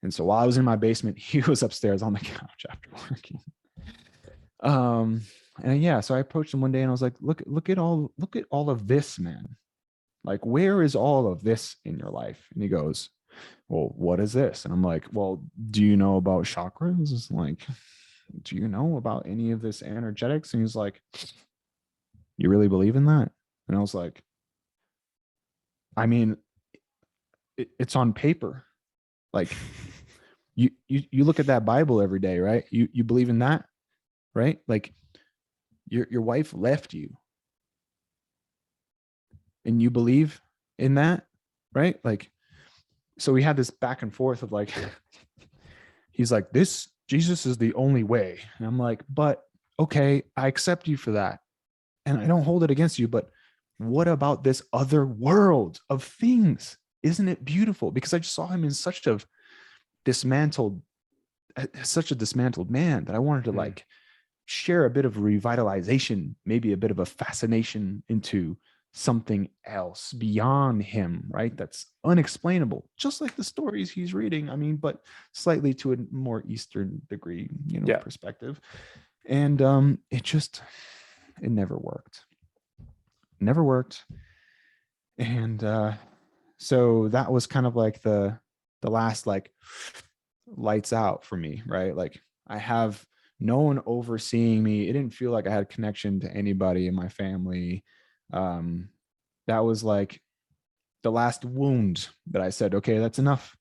Speaker 2: And so while I was in my basement, he was upstairs on the couch after working. And yeah, so I approached him one day and I was like, look at all of this, man. Like, where is all of this in your life? And he goes, well, what is this? And I'm like, well, do you know about chakras? It's like, do you know about any of this energetics? And he's like, you really believe in that? And I was like, I mean, it's on paper. Like you look at that Bible every day, right? You believe in that, right? Like your wife left you and you believe in that, right? Like, so we had this back and forth of like, he's like, this Jesus is the only way. And I'm like, but okay, I accept you for that. And I don't hold it against you, but what about this other world of things? Isn't it beautiful? Because I just saw him in such a dismantled man that I wanted to like share a bit of revitalization, maybe a bit of a fascination into something else beyond him, right? That's unexplainable, just like the stories he's reading. I mean, but slightly to a more Eastern degree, you know, perspective. And it never worked. Never worked. And so that was kind of like the last like lights out for me, right? Like I have no one overseeing me. It didn't feel like I had connection to anybody in my family. That was like the last wound that I said, okay, that's enough.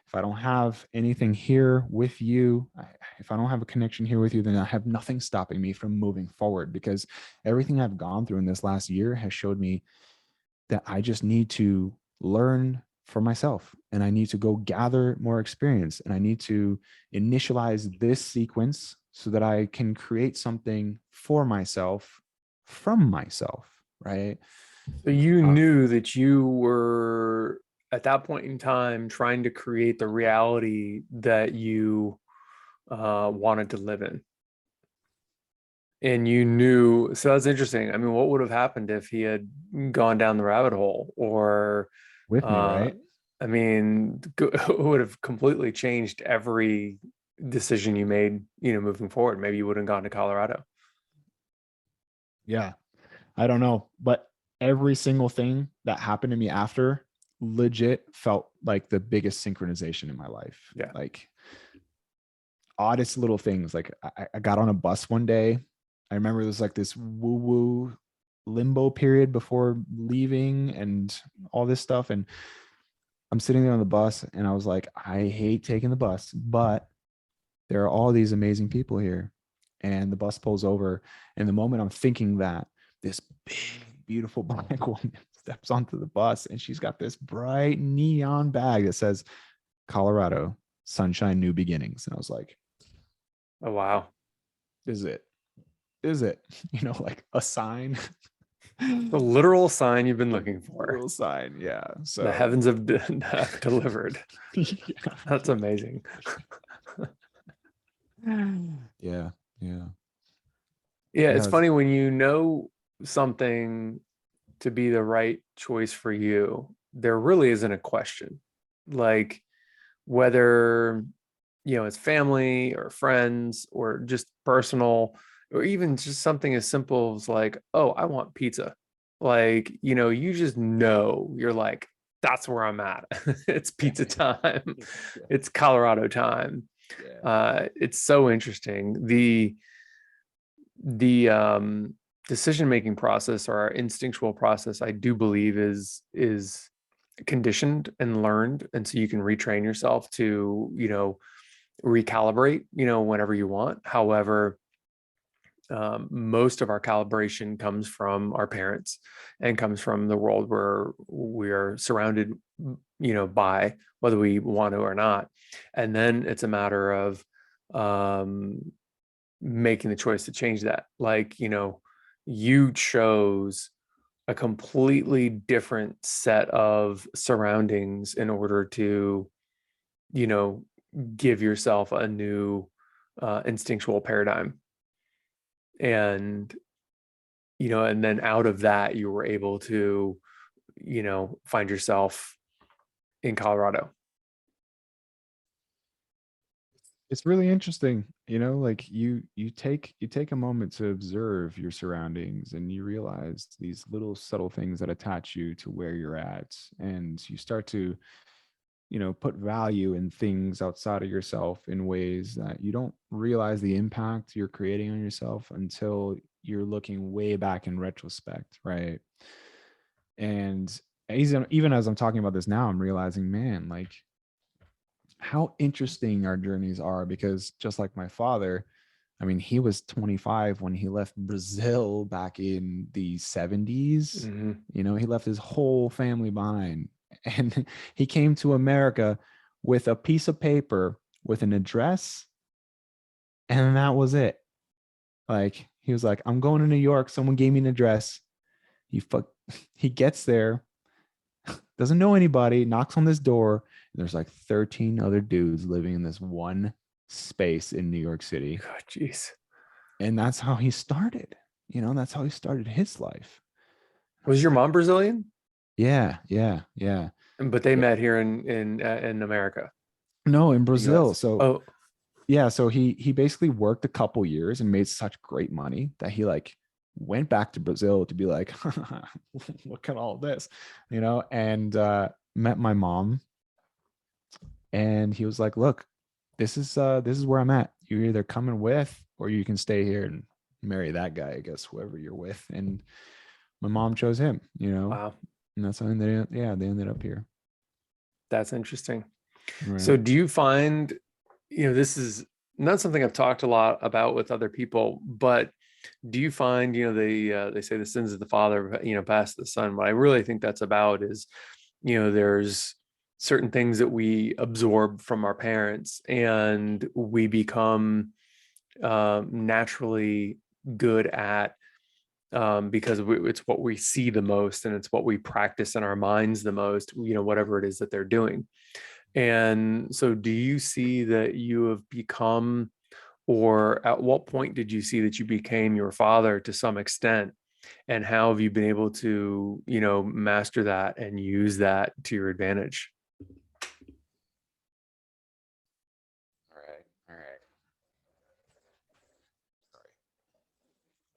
Speaker 2: If I don't have anything here with you, if I don't have a connection here with you, then I have nothing stopping me from moving forward, because everything I've gone through in this last year has showed me that I just need to learn for myself, and I need to go gather more experience, and I need to initialize this sequence so that I can create something for myself from myself, right?
Speaker 1: So you knew that you were at that point in time trying to create the reality that you wanted to live in. And you knew, so that's interesting. I mean, what would have happened if he had gone down the rabbit hole or
Speaker 2: with me, right?
Speaker 1: I mean, it would have completely changed every decision you made, you know, moving forward. Maybe you wouldn't have gone to Colorado.
Speaker 2: Yeah. I don't know, but every single thing that happened to me after legit felt like the biggest synchronization in my life.
Speaker 1: Yeah.
Speaker 2: Like oddest little things. Like I got on a bus one day. I remember there was like this woo-woo limbo period before leaving and all this stuff. And I'm sitting there on the bus and I was like, I hate taking the bus, but there are all these amazing people here. And the bus pulls over. And the moment I'm thinking that, this big, beautiful black woman steps onto the bus and she's got this bright neon bag that says Colorado, Sunshine, New Beginnings. And I was like,
Speaker 1: oh, wow.
Speaker 2: Is it? You know, like a sign.
Speaker 1: The literal sign you've been looking for.
Speaker 2: Literal sign, yeah. So
Speaker 1: the heavens have delivered.
Speaker 2: Yeah.
Speaker 1: That's amazing.
Speaker 2: Yeah.
Speaker 1: Yeah, it's funny when you know something to be the right choice for you, there really isn't a question. Like whether, you know, it's family or friends or just personal, or even just something as simple as like, oh, I want pizza. Like, you know, you just know, you're like, that's where I'm at. It's pizza time. It's Colorado time. It's so interesting. The decision-making process, or our instinctual process, I do believe is conditioned and learned. And so you can retrain yourself to, you know, recalibrate, you know, whenever you want. However, most of our calibration comes from our parents and comes from the world where we're surrounded, by, whether we want to or not. And then it's a matter of making the choice to change that. Like, you chose a completely different set of surroundings in order to, give yourself a new instinctual paradigm. And, and then out of that, you were able to, find yourself in Colorado.
Speaker 2: It's really interesting, like you take a moment to observe your surroundings, and you realize these little subtle things that attach you to where you're at, and you start to put value in things outside of yourself in ways that you don't realize the impact you're creating on yourself until you're looking way back in retrospect, right? And even as I'm talking about this now, I'm realizing, man, like how interesting our journeys are, because just like my father, I mean, he was 25 when he left Brazil back in the 70s.
Speaker 1: Mm-hmm.
Speaker 2: He left his whole family behind, and he came to America with a piece of paper with an address, and that was it. Like, he was like, I'm going to New York. Someone gave me an address. He gets there, doesn't know anybody, knocks on this door, and there's like 13 other dudes living in this one space in New York City.
Speaker 1: God, jeez.
Speaker 2: And that's how he started. That's how he started his life.
Speaker 1: Was your mom Brazilian?
Speaker 2: Yeah.
Speaker 1: But they met here in America.
Speaker 2: No, in Brazil.
Speaker 1: US.
Speaker 2: So
Speaker 1: Oh,
Speaker 2: yeah, so he basically worked a couple years and made such great money that he like went back to Brazil to be like, look at all this, and met my mom. And he was like, look, this is where I'm at. You're either coming with, or you can stay here and marry that guy, I guess, whoever you're with. And my mom chose him,
Speaker 1: wow.
Speaker 2: and that's how they ended up here.
Speaker 1: That's interesting.
Speaker 2: Right.
Speaker 1: So do you find, this is not something I've talked a lot about with other people, but do you find, they say the sins of the father, pass to the son. What I really think that's about is, there's certain things that we absorb from our parents, and we become naturally good at, because it's what we see the most, and it's what we practice in our minds the most, whatever it is that they're doing. And so do you see that you have become, or at what point did you see that you became your father to some extent? And how have you been able to, master that and use that to your advantage?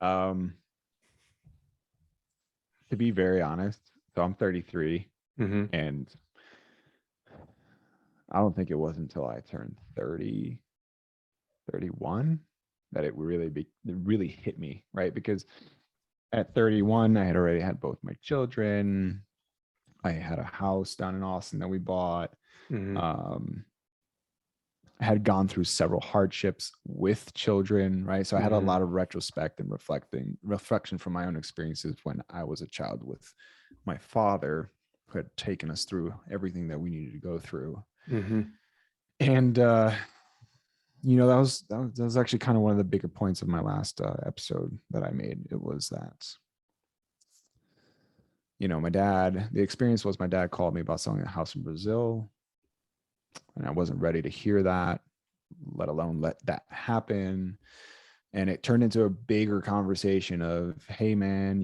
Speaker 2: All right. To be very honest, so I'm 33,
Speaker 1: Mm-hmm.
Speaker 2: and I don't think it was until I turned 30, 31 that it really hit me, right? Because at 31, I had already had both my children. I had a house down in Austin that we bought.
Speaker 1: Mm-hmm.
Speaker 2: I had gone through several hardships with children, right? So I had a lot of retrospect and reflection from my own experiences when I was a child with my father, who had taken us through everything that we needed to go through.
Speaker 1: Mm-hmm.
Speaker 2: And that was actually kind of one of the bigger points of my last episode that I made. It was that, the experience was my dad called me about selling a house in Brazil, and I wasn't ready to hear that, let alone let that happen. And it turned into a bigger conversation of, hey man,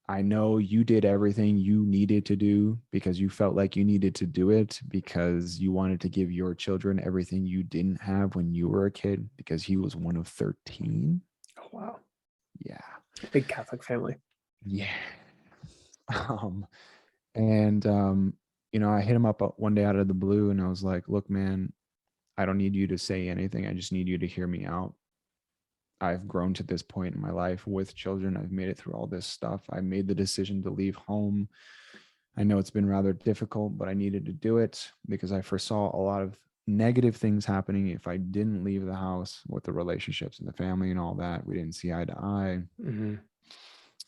Speaker 2: I know you did everything you needed to do because you felt like you needed to do it because you wanted to give your children everything you didn't have when you were a kid, because he was one of 13.
Speaker 1: Oh, wow.
Speaker 2: Yeah.
Speaker 1: Big Catholic family.
Speaker 2: Yeah. And I hit him up one day out of the blue, and I was like, look, man, I don't need you to say anything. I just need you to hear me out. I've grown to this point in my life with children. I've made it through all this stuff. I made the decision to leave home. I know it's been rather difficult, but I needed to do it because I foresaw a lot of negative things happening if I didn't leave the house with the relationships and the family and all that. We didn't see eye to eye.
Speaker 1: Mm-hmm.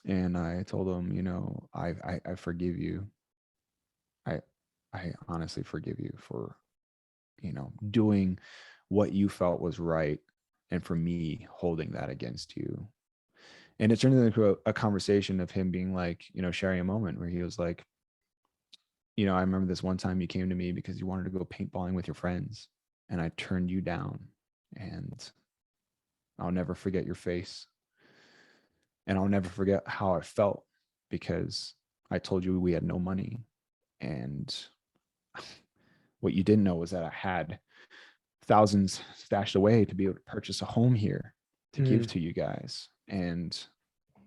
Speaker 2: And I told him, you know, I forgive you. I I honestly forgive you for, you know, doing what you felt was right, and for me holding that against you. And it turned into a conversation of him being like, you know, sharing a moment where he was like, you know, I remember this one time you came to me because you wanted to go paintballing with your friends, and I turned you down, and I'll never forget your face, and I'll never forget how I felt, because I told you we had no money, and what you didn't know was that I had thousands stashed away to be able to purchase a home here to give to you guys. And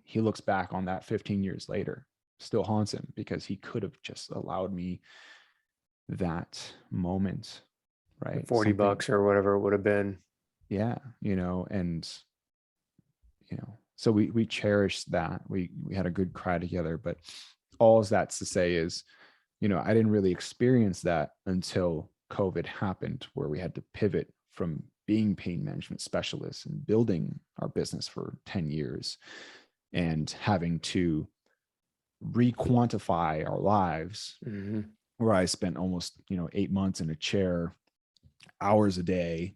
Speaker 2: he looks back on that 15 years later, still haunts him, because he could have just allowed me that moment, right?
Speaker 1: 40
Speaker 2: Something,
Speaker 1: bucks or whatever it would have been.
Speaker 2: yeah, you know, and you know, so we cherished that. We had a good cry together. But all that's to say is, you know, I didn't really experience that until COVID happened, where we had to pivot from being pain management specialists and building our business for 10 years and having to re-quantify our lives,
Speaker 1: Mm-hmm.
Speaker 2: where I spent almost, you know, 8 months in a chair, hours a day,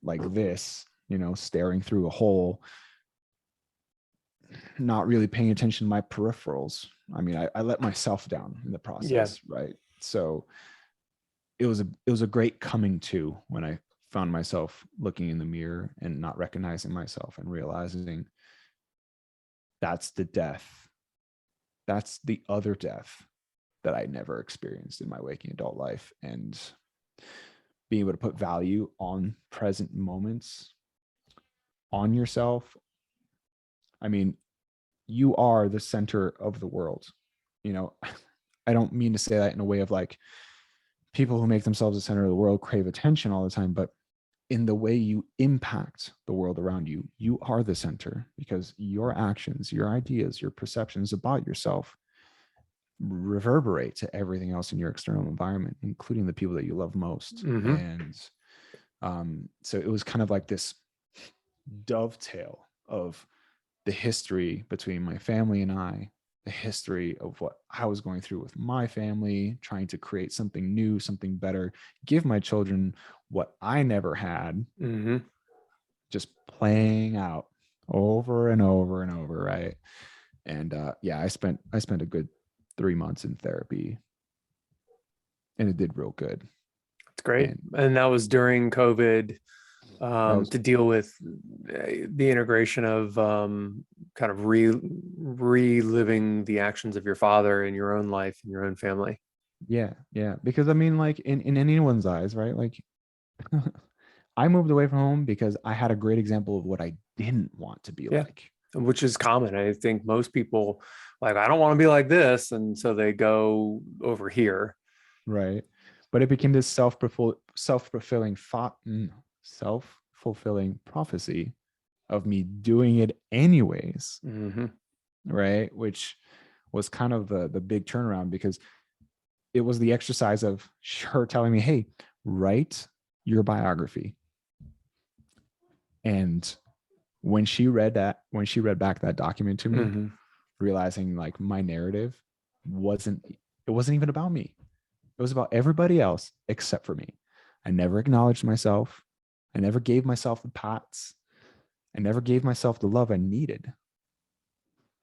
Speaker 2: like this, you know, staring through a hole, not really paying attention to my peripherals. I mean, I let myself down in the
Speaker 1: Yeah.
Speaker 2: process, right? So it was a great coming to, when I found myself looking in the mirror and not recognizing myself and realizing that's the death. That's the other death that I never experienced in my waking adult life. And being able to put value on present moments, on yourself. I mean, you are the center of the world. You know, I don't mean to say that in a way of like, people who make themselves the center of the world crave attention all the time, but in the way you impact the world around you, you are the center, because your actions, your ideas, your perceptions about yourself reverberate to everything else in your external environment, including the people that you love most.
Speaker 1: Mm-hmm.
Speaker 2: And so it was kind of like this dovetail of the history between my family and I, the history of what I was going through with my family, trying to create something new, something better, give my children what I never had,
Speaker 1: Mm-hmm.
Speaker 2: just playing out over and over and over, right? And yeah, I spent a good 3 months in therapy, and it did real good.
Speaker 1: It's great.
Speaker 2: And
Speaker 1: And that was during COVID,
Speaker 2: that was,
Speaker 1: to deal with the integration of kind of reliving the actions of your father in your own life and your own family.
Speaker 2: yeah, because I mean, like in anyone's eyes, right? Like I moved away from home because I had a great example of what I didn't want to be
Speaker 1: Yeah.
Speaker 2: like.
Speaker 1: Which is common. I think most people like, I don't want to be like this. And so they go over here.
Speaker 2: Right. But it became this self-fulfilling self-fulfilling prophecy of me doing it anyways.
Speaker 1: Mm-hmm.
Speaker 2: Right. Which was kind of the big turnaround, because it was the exercise of her telling me, hey, write your biography. And when she read back that document to me,
Speaker 1: Mm-hmm.
Speaker 2: realizing like my narrative wasn't even about me. It was about everybody else except for me. I never acknowledged myself. I never gave myself the pats. I never gave myself the love I needed.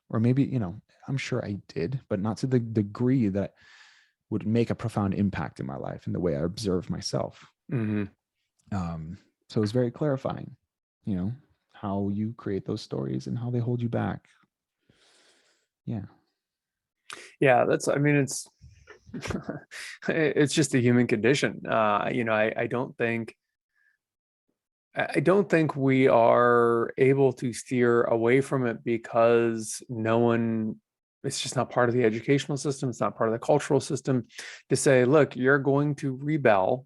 Speaker 2: Or maybe, you know, I'm sure I did, but not to the degree that would make a profound impact in my life and the way I observe myself.
Speaker 1: Mm-hmm.
Speaker 2: So it was very clarifying, you know, how you create those stories and how they hold you back. Yeah.
Speaker 1: Yeah, I mean, it's just a human condition. I don't think we are able to steer away from it because it's just not part of the educational system. It's not part of the cultural system to say, look, you're going to rebel.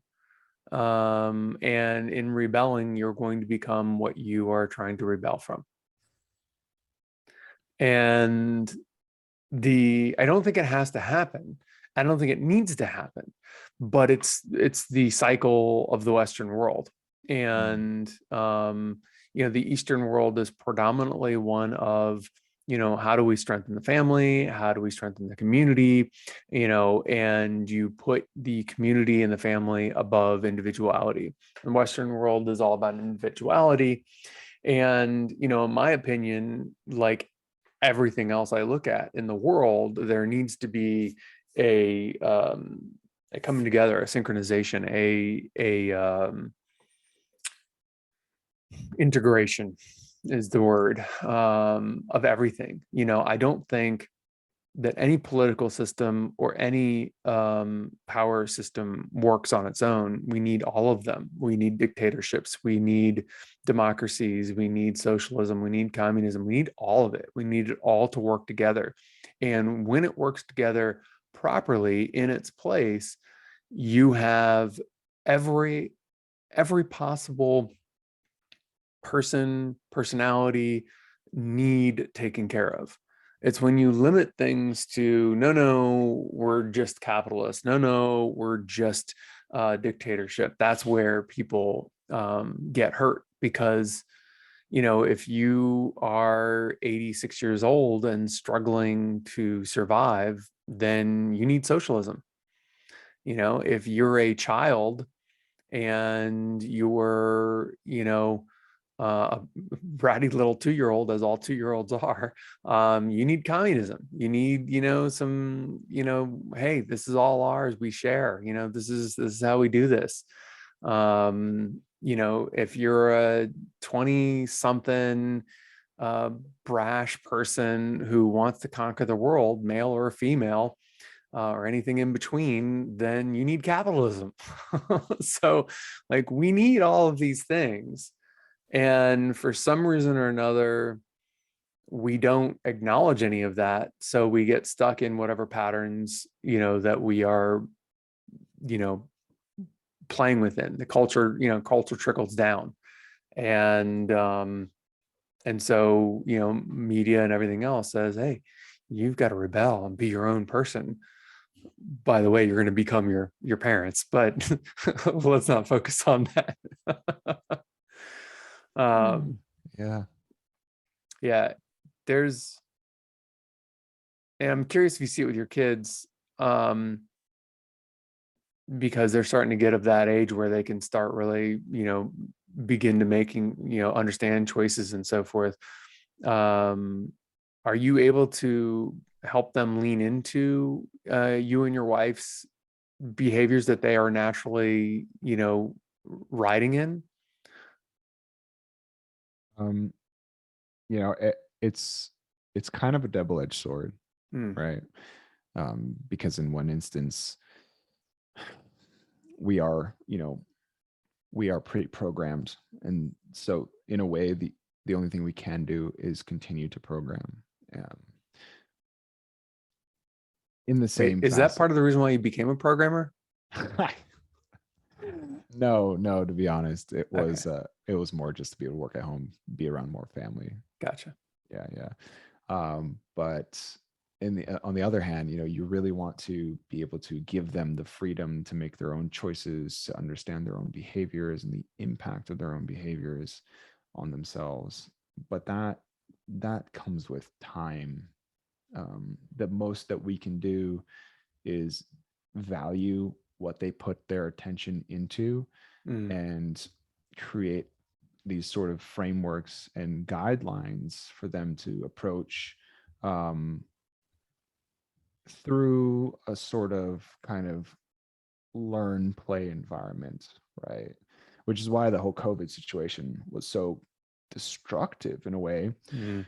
Speaker 1: And in rebelling, you're going to become what you are trying to rebel from. And I don't think it has to happen. I don't think it needs to happen, but it's the cycle of the Western world.
Speaker 2: Mm.
Speaker 1: And the Eastern world is predominantly one of, how do we strengthen the family? How do we strengthen the community? And you put the community and the family above individuality. The Western world is all about individuality. And, in my opinion, like everything else I look at in the world, there needs to be a a coming together, a synchronization, a integration is the word, of everything. I don't think that any political system or any power system works on its own. We need all of them. We need dictatorships. We need democracies. We need socialism. We need communism. We need all of it. We need it all to work together. And when it works together properly in its place, you have every possible personality need taken care of. It's when you limit things to no, we're just capitalists, no, we're just dictatorship. That's where people get hurt, because if you are 86 years old and struggling to survive, then you need socialism. If you're a child and you're a bratty little 2-year-old, as all 2-year-olds are, you need communism. You need some, hey, this is all ours, we share, this is how we do this. If you're a 20 something brash person who wants to conquer the world, male or female, or anything in between, then you need capitalism. So like we need all of these things. And for some reason or another, we don't acknowledge any of that. So we get stuck in whatever patterns, that we are, playing within. The culture, culture trickles down. And so, media and everything else says, hey, you've got to rebel and be your own person. By the way, you're going to become your parents, but let's not focus on that.
Speaker 2: Yeah.
Speaker 1: Yeah, there's, and I'm curious if you see it with your kids, because they're starting to get of that age where they can start really, begin to making, understand choices and so forth. Are you able to help them lean into you and your wife's behaviors that they are naturally, riding in?
Speaker 2: Um, it's kind of a double-edged sword,
Speaker 1: Mm.
Speaker 2: right? Because in one instance, we are, we are pre-programmed, and so in a way, the only thing we can do is continue to program. Um, in the
Speaker 1: Wait,
Speaker 2: same
Speaker 1: is that
Speaker 2: facet.
Speaker 1: part of the reason why you became a programmer?
Speaker 2: No, to be honest, it was
Speaker 1: Okay,
Speaker 2: it was more just to be able to work at home, be around more family.
Speaker 1: gotcha.
Speaker 2: Yeah. But on the other hand, you really want to be able to give them the freedom to make their own choices, to understand their own behaviors and the impact of their own behaviors on themselves. But that comes with time. The most that we can do is value what they put their attention into
Speaker 1: Mm.
Speaker 2: and create these sort of frameworks and guidelines for them to approach, um, through a sort of kind of learn play environment, right? Which is why the whole COVID situation was so destructive in a way,
Speaker 1: Mm.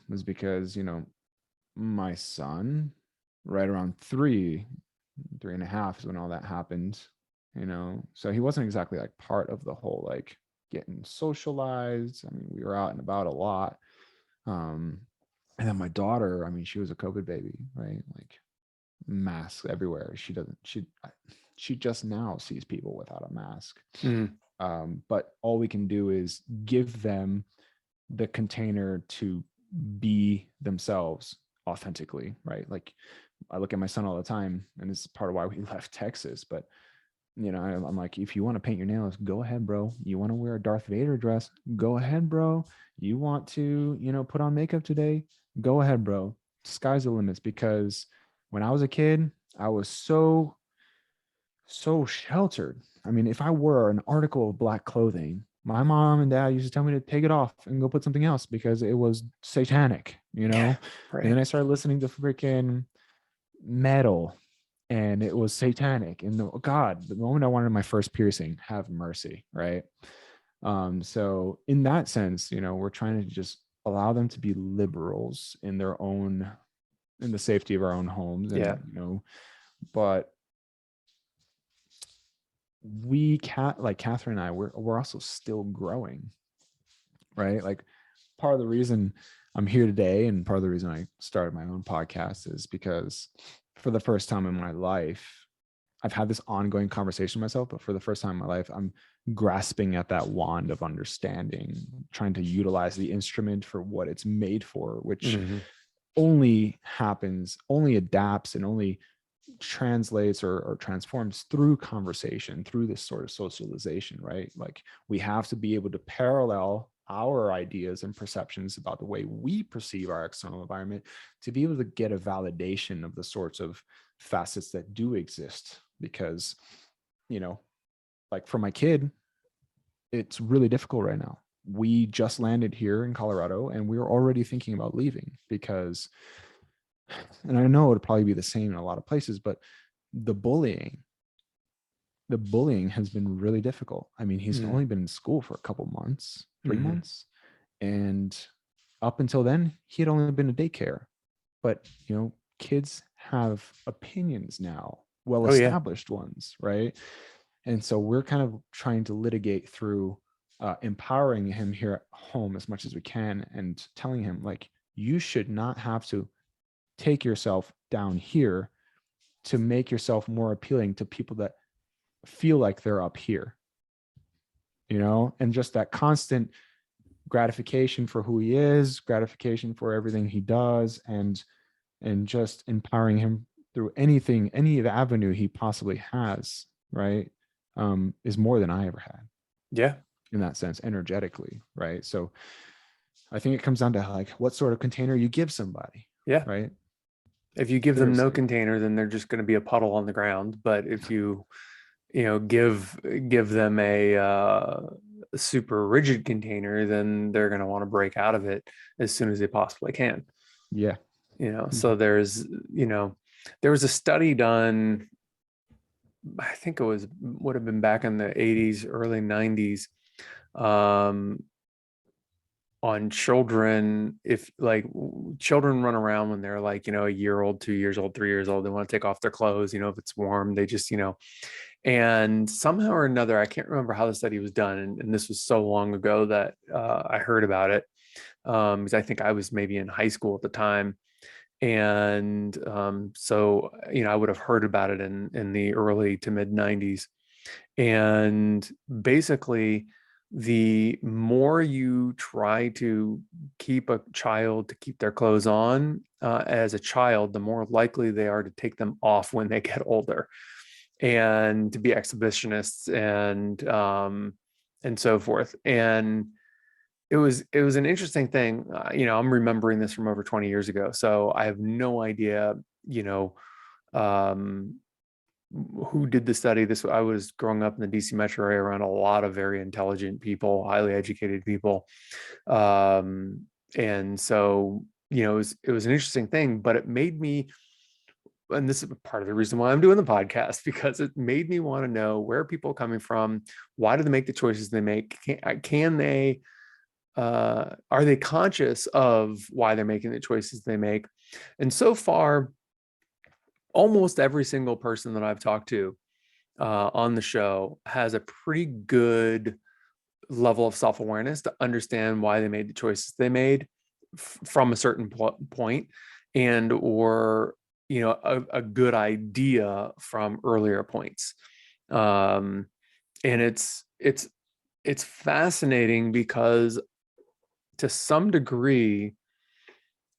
Speaker 2: was because, my son, right around 3.5 is when all that happened, so he wasn't exactly like part of the whole like getting socialized. I mean, we were out and about a lot. um and then my daughter, I mean, she was a COVID baby, right? Like masks everywhere. She just now sees people without a mask.
Speaker 1: Mm.
Speaker 2: But all we can do is give them the container to be themselves authentically, right? Like I look at my son all the time, and this is part of why we left Texas. But I'm like, if you want to paint your nails, go ahead, bro. You want to wear a Darth Vader dress, go ahead, bro. You want to, put on makeup today, go ahead, bro. Sky's the limits. Because when I was a kid, I was so sheltered. I mean, if I wore an article of black clothing, my mom and dad used to tell me to take it off and go put something else because it was satanic,
Speaker 1: Yeah,
Speaker 2: And then
Speaker 1: right.
Speaker 2: I started listening to freaking metal, and it was satanic. And God, the moment I wanted my first piercing, have mercy, right? So in that sense, we're trying to just allow them to be liberals in the safety of our own homes, and
Speaker 1: Yeah.
Speaker 2: but we can't, like Catherine and I, we're also still growing, right? Like, part of the reason I'm here today, and part of the reason I started my own podcast, is because for the first time in my life, I've had this ongoing conversation with myself, but for the first time in my life, I'm grasping at that wand of understanding, trying to utilize the instrument for what it's made for, which
Speaker 1: Hmm.
Speaker 2: only happens, only adapts, and only translates or transforms through conversation, through this sort of socialization, right? Like, we have to be able to parallel our ideas and perceptions about the way we perceive our external environment to be able to get a validation of the sorts of facets that do exist. Because, like, for my kid, it's really difficult right now. We just landed here in Colorado, and we were already thinking about leaving because, and I know it'd probably be the same in a lot of places, but the bullying, the bullying has been really difficult. I mean, he's
Speaker 1: Mm.
Speaker 2: only been in school for a couple months, 3
Speaker 1: Hmm.
Speaker 2: months. And up until then, he had only been in daycare. But, kids have opinions now, well
Speaker 1: Oh yeah.
Speaker 2: established ones, right? And so we're kind of trying to litigate through empowering him here at home as much as we can, and telling him, like, you should not have to take yourself down here to make yourself more appealing to people that feel like they're up here, and just that constant gratification for who he is, gratification for everything he does, and just empowering him through anything, any avenue he possibly has, right? Is more than I ever had,
Speaker 1: Yeah.
Speaker 2: in that sense, energetically, right? So I think it comes down to, like, what sort of container you give somebody,
Speaker 1: Yeah.
Speaker 2: right?
Speaker 1: If you give them
Speaker 2: There's
Speaker 1: no container, then they're just going to be a puddle on the ground. But if give them a super rigid container, then they're going to want to break out of it as soon as they possibly can.
Speaker 2: yeah.
Speaker 1: So there was a study done, I think it would have been back in the 80s, early 90s, um, on children. If like children run around when they're like, a year old, 2 years old, 3 years old, they want to take off their clothes, if it's warm, they just, and somehow or another, I can't remember how the study was done. And this was so long ago that I heard about it. Because I think I was maybe in high school at the time. And so, I would have heard about it in the early to mid 90s. And basically, the more you try to keep a child to keep their clothes on as a child, the more likely they are to take them off when they get older and to be exhibitionists and so forth. And it was an interesting thing. I'm remembering this from over 20 years ago, so I have no idea, you know, um, who did the study. This I was growing up in the DC metro area around a lot of very intelligent people, highly educated people, and so it was an interesting thing, but it made me, and this is part of the reason why I'm doing the podcast, because it made me want to know where people are coming from. Why do they make the choices they make? Can they are they conscious of why they're making the choices they make? And so far, almost every single person that I've talked to on the show has a pretty good level of self-awareness to understand why they made the choices they made from a certain point, and or a good idea from earlier points. um and it's fascinating because to some degree,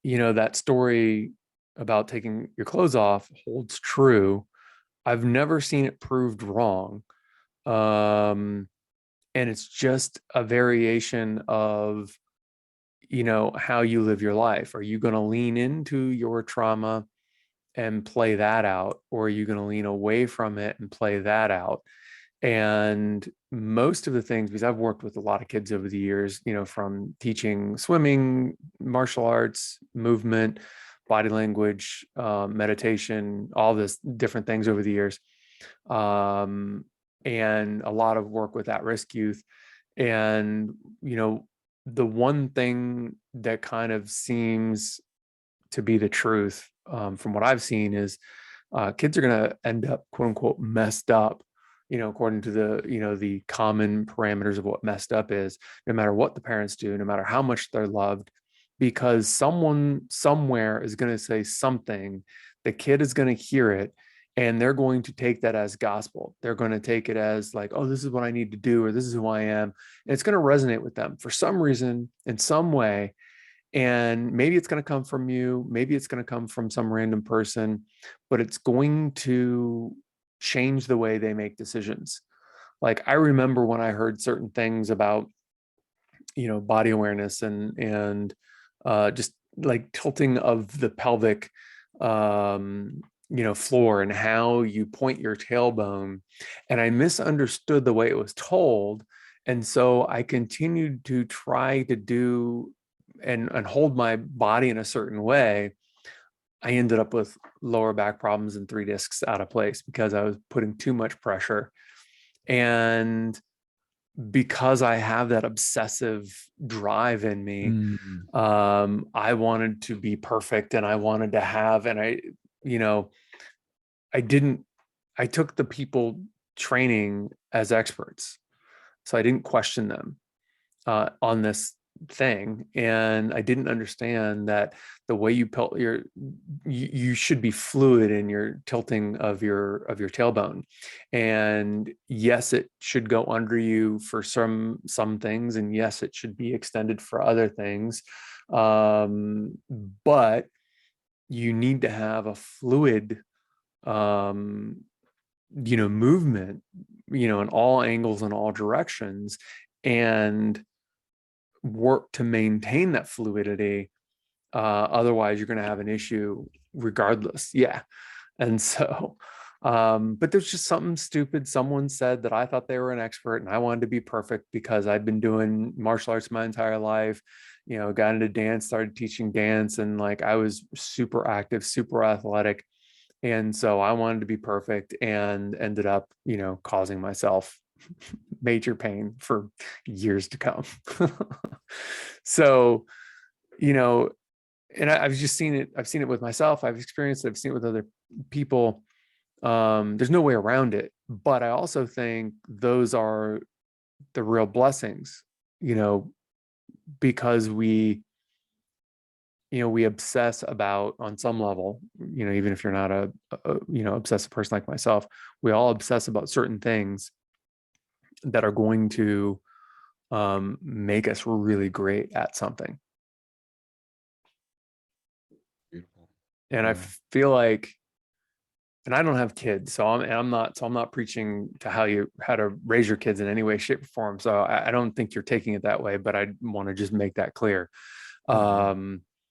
Speaker 1: that story about taking your clothes off holds true. I've never seen it proved wrong. Um, and it's just a variation of, how you live your life. Are you going to lean into your trauma and play that out, or are you going to lean away from it and play that out? And most of the things, because I've worked with a lot of kids over the years, from teaching swimming, martial arts, movement, body language, meditation, all this different things over the years, and a lot of work with at-risk youth. And, the one thing that kind of seems to be the truth, from what I've seen, is kids are going to end up, quote unquote, messed up, according to the common parameters of what messed up is, no matter what the parents do, no matter how much they're loved, because someone somewhere is going to say something, the kid is going to hear it, and they're going to take that as gospel. They're going to take it as like, oh, this is what I need to do, or this is who I am. And it's going to resonate with them for some reason, in some way. And maybe it's going to come from you, maybe it's going to come from some random person, but it's going to change the way they make decisions. Like, I remember when I heard certain things about, body awareness and just like tilting of the pelvic, floor, and how you point your tailbone. And I misunderstood the way it was told. And so I continued to try to do and hold my body in a certain way. I ended up with lower back problems and 3 discs out of place because I was putting too much pressure. And because I have that obsessive drive in me, I wanted to be perfect, and I wanted to have, and you know, I didn't, I took the people training as experts. So I didn't question them on this thing. And I didn't understand that the way you pelt you should be fluid in your tilting of your tailbone. And yes, it should go under you for some things, and yes, it should be extended for other things. But you need to have a fluid movement, in all angles and all directions, and work to maintain that fluidity. Otherwise, you're going to have an issue regardless. Yeah. And so, but there's just something stupid. Someone said that I thought they were an expert, and I wanted to be perfect because I'd been doing martial arts my entire life, got into dance, started teaching dance, and like I was super active, super athletic. And so I wanted to be perfect, and ended up, causing myself major pain for years to come. So, you know, and I've just seen it. I've seen it with myself. I've experienced it. I've seen it with other people. There's no way around it. But I also think those are the real blessings, because we obsess about, on some level, even if you're not a obsessive person like myself, we all obsess about certain things that are going to make us really great at something.
Speaker 2: Beautiful.
Speaker 1: And I feel like, and I don't have kids, so I'm not preaching to how to raise your kids in any way, shape, or form. So I don't think you're taking it that way, but I want to just make that clear.
Speaker 2: Of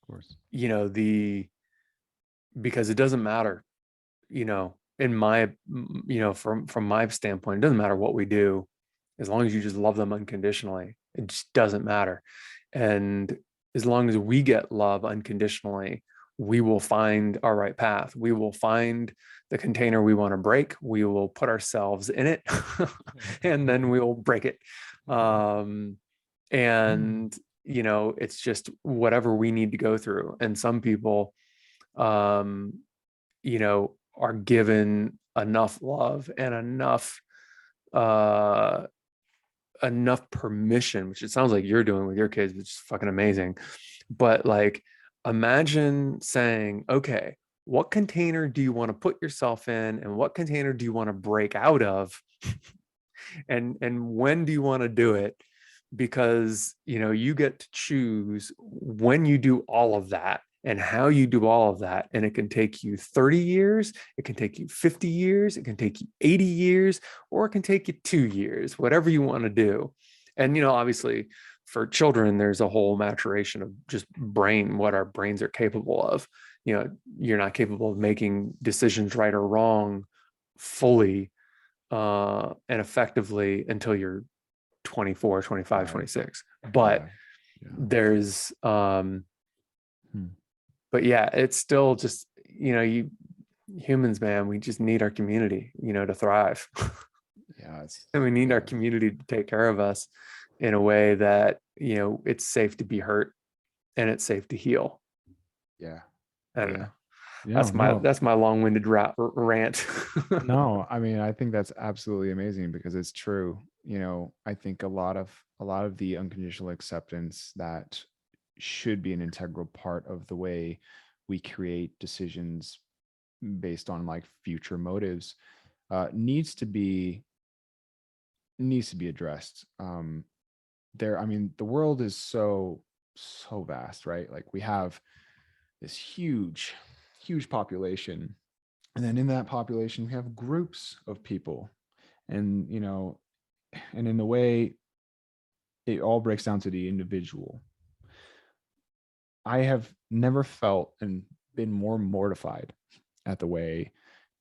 Speaker 2: course.
Speaker 1: Because it doesn't matter, in my, from my standpoint, it doesn't matter what we do, as long as you just love them unconditionally. It just doesn't matter. And as long as we get love unconditionally, we will find our right path. We will find the container we want to break. We will put ourselves in it, and then we will break it. And it's just whatever we need to go through. And some people, are given enough love and enough permission, which it sounds like you're doing with your kids, which is fucking amazing. But like, imagine saying, okay, what container do you want to put yourself in, and what container do you want to break out of? and when do you want to do it? Because you get to choose when you do all of that, and how you do all of that. And it can take you 30 years, it can take you 50 years, it can take you 80 years, or it can take you 2 years, whatever you want to do. And, obviously for children, there's a whole maturation of just what our brains are capable of. You're not capable of making decisions right or wrong fully and effectively until you're 24, 25,
Speaker 2: Right.
Speaker 1: 26. But
Speaker 2: Yeah.
Speaker 1: there's
Speaker 2: Hmm.
Speaker 1: but yeah, it's still just, humans, man, we just need our community, to thrive.
Speaker 2: Yeah.
Speaker 1: And we need our community to take care of us in a way that, it's safe to be hurt and it's safe to heal.
Speaker 2: Yeah.
Speaker 1: I don't know.
Speaker 2: Yeah.
Speaker 1: That's my long-winded rant.
Speaker 2: No, I mean, I think that's absolutely amazing because it's true. I think a lot of the unconditional acceptance that should be an integral part of the way we create decisions based on like future motives needs to be addressed. I mean, the world is so vast, right? Like we have this huge population, and then in that population we have groups of people, and and in a way it all breaks down to the individual. I have never felt and been more mortified at the way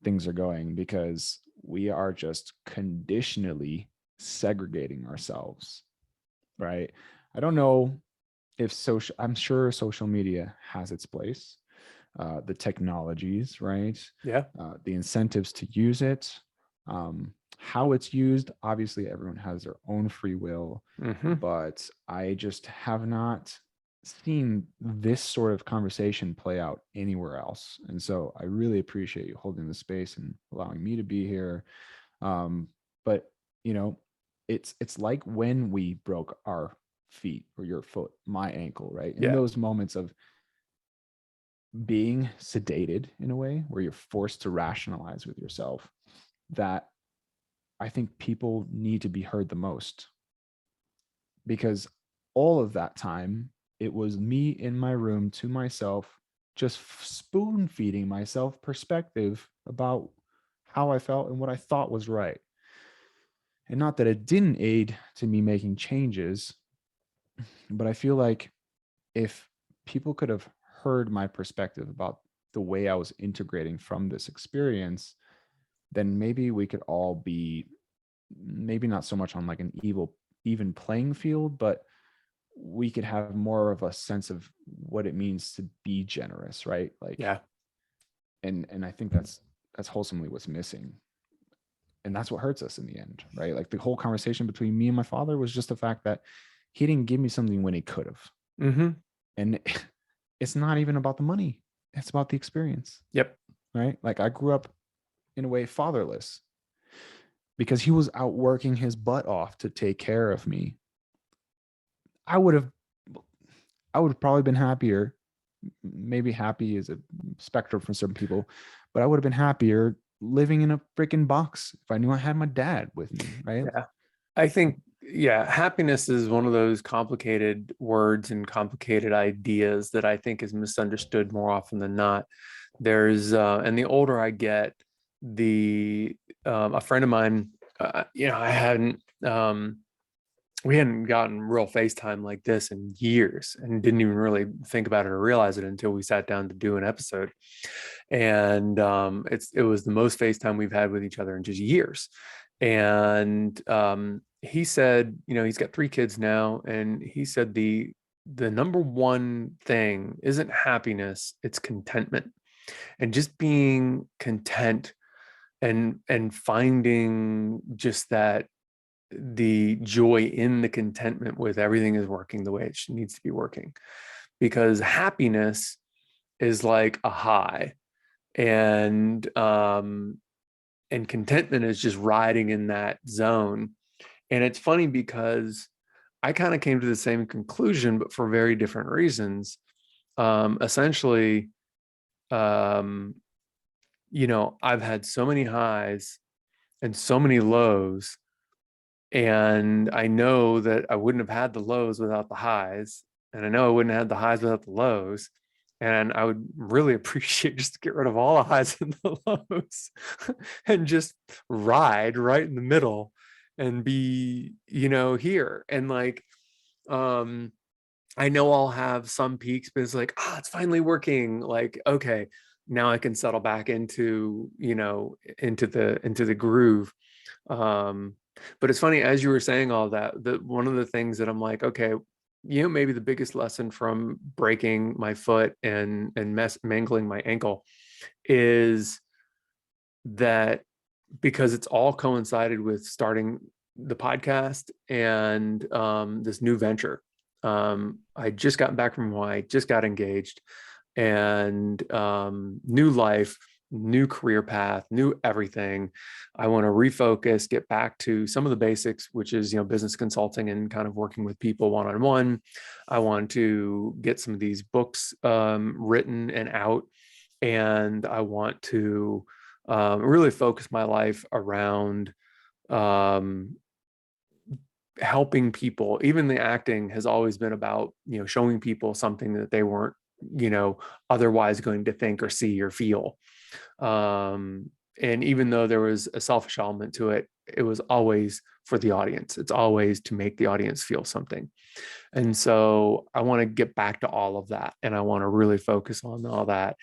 Speaker 2: things are going because we are just conditionally segregating ourselves, right? I don't know if I'm sure social media has its place, the technologies, right?
Speaker 1: Yeah.
Speaker 2: The incentives to use it, how it's used. Obviously, everyone has their own free will, but I just have not seen this sort of conversation play out anywhere else. And so I really appreciate you holding the space and allowing me to be here. But it's like when we broke our feet or your foot, my ankle, right? In those moments of being sedated in a way where you're forced to rationalize with yourself, that I think people need to be heard the most, because all of that time it was me in my room to myself, just spoon feeding myself perspective about how I felt and what I thought was right. And not that it didn't aid to me making changes, but I feel like if people could have heard my perspective about the way I was integrating from this experience, then maybe we could all be, maybe not so much on like an even playing field, but we could have more of a sense of what it means to be generous, right? Like,
Speaker 1: Yeah.
Speaker 2: And I think that's wholesomely what's missing. And that's what hurts us in the end, right? Like the whole conversation between me and my father was just the fact that he didn't give me something when he could have. And it's not even about the money. It's about the experience.
Speaker 1: Yep.
Speaker 2: Right? Like I grew up in a way fatherless because he was out working his butt off to take care of me. I would have probably been happier. Maybe happy is a spectrum for some people, but I would have been happier living in a freaking box if I knew I had my dad with me, right?
Speaker 1: Yeah. I think, happiness is one of those complicated words and complicated ideas that I think is misunderstood more often than not. And the older I get, a friend of mine, we hadn't gotten real FaceTime like this in years and didn't even really think about it or realize it until we sat down to do an episode. And it was the most FaceTime we've had with each other in just years. And he said, he's got 3 kids now, and he said the number one thing isn't happiness, it's contentment, and just being content and finding just that the joy in the contentment with everything is working the way it needs to be working, because happiness is like a high, and contentment is just riding in that zone. And it's funny because I kind of came to the same conclusion, but for very different reasons. Essentially, I've had so many highs and so many lows, and I know that I wouldn't have had the lows without the highs, and I know I wouldn't have had the highs without the lows. And I would really appreciate just to get rid of all the highs and the lows and just ride right in the middle and be, here. And like, I know I'll have some peaks, but it's like, it's finally working. Like, okay, now I can settle back into, into the groove. But it's funny, as you were saying all that, one of the things that I'm like, okay, maybe the biggest lesson from breaking my foot and mangling my ankle is that, because it's all coincided with starting the podcast and this new venture. I just got back from Hawaii, just got engaged, and new life, new career path, new everything. I want to refocus, get back to some of the basics, which is, business consulting and kind of working with people one-on-one. I want to get some of these books written and out, and I want to really focus my life around helping people. Even the acting has always been about, showing people something that they weren't, otherwise going to think or see or feel. And even though there was a selfish element to it, it was always for the audience. It's always to make the audience feel something. And so I want to get back to all of that, and I want to really focus on all that.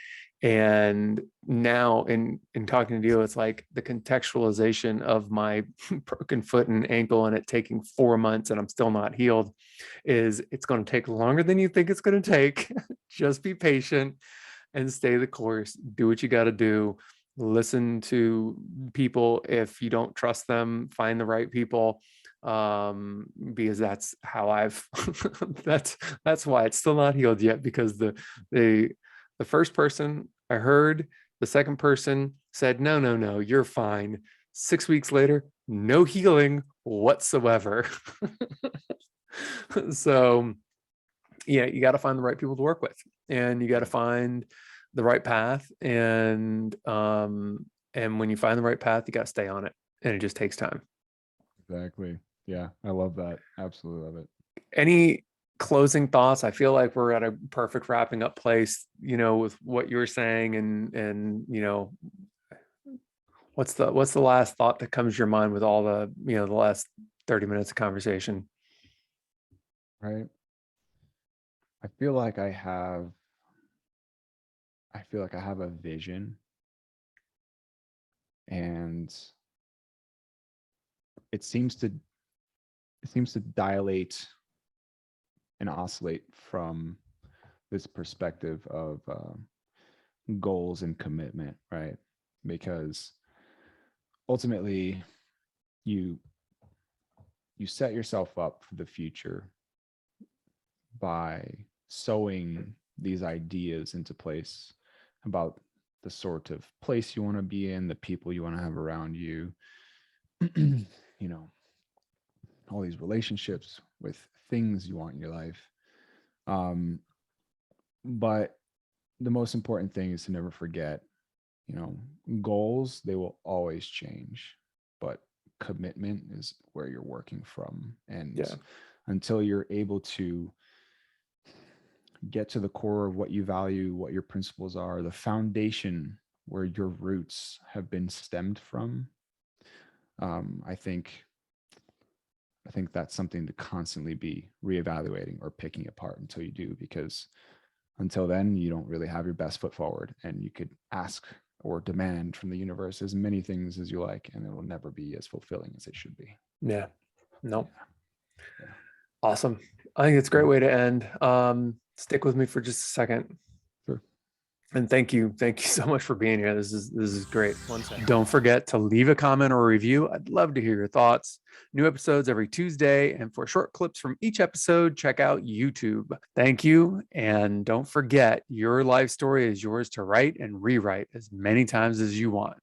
Speaker 1: And now in talking to you, it's like the contextualization of my broken foot and ankle and it taking 4 months and I'm still not healed is, it's going to take longer than you think it's going to take. Just be patient and stay the course. Do what you got to do. Listen to people. If you don't trust them, find the right people. Because that's how that's why it's still not healed yet, because the first person I heard, the second person said, no, you're fine. 6 weeks later, no healing whatsoever. So yeah, you got to find the right people to work with, and you got to find the right path. And when you find the right path, you got to stay on it, and it just takes time.
Speaker 2: Exactly. Yeah, I love that. Absolutely love it.
Speaker 1: Any closing thoughts? I feel like we're at a perfect wrapping up place, with what you were saying, and what's the last thought that comes to your mind with all the, the last 30 minutes of conversation?
Speaker 2: Right. I feel like I have a vision, and it seems to dilate and oscillate from this perspective of goals and commitment, right? Because ultimately you set yourself up for the future by sowing these ideas into place about the sort of place you want to be in, the people you want to have around you, all these relationships with things you want in your life. But the most important thing is to never forget, goals, they will always change, but commitment is where you're working from. And until you're able to get to the core of what you value, what your principles are, the foundation where your roots have been stemmed from, I think that's something to constantly be reevaluating or picking apart until you do, because until then, you don't really have your best foot forward, and you could ask or demand from the universe as many things as you like, and it will never be as fulfilling as it should be.
Speaker 1: Yeah. Nope. Yeah. Awesome. I think it's a great way to end. Stick with me for just a second.
Speaker 2: Sure.
Speaker 1: And thank you so much for being here. This is great. One second. Don't forget to leave a comment or a review. I'd love to hear your thoughts. New episodes every Tuesday, and for short clips from each episode, check out YouTube. Thank you, and don't forget, your life story is yours to write and rewrite as many times as you want.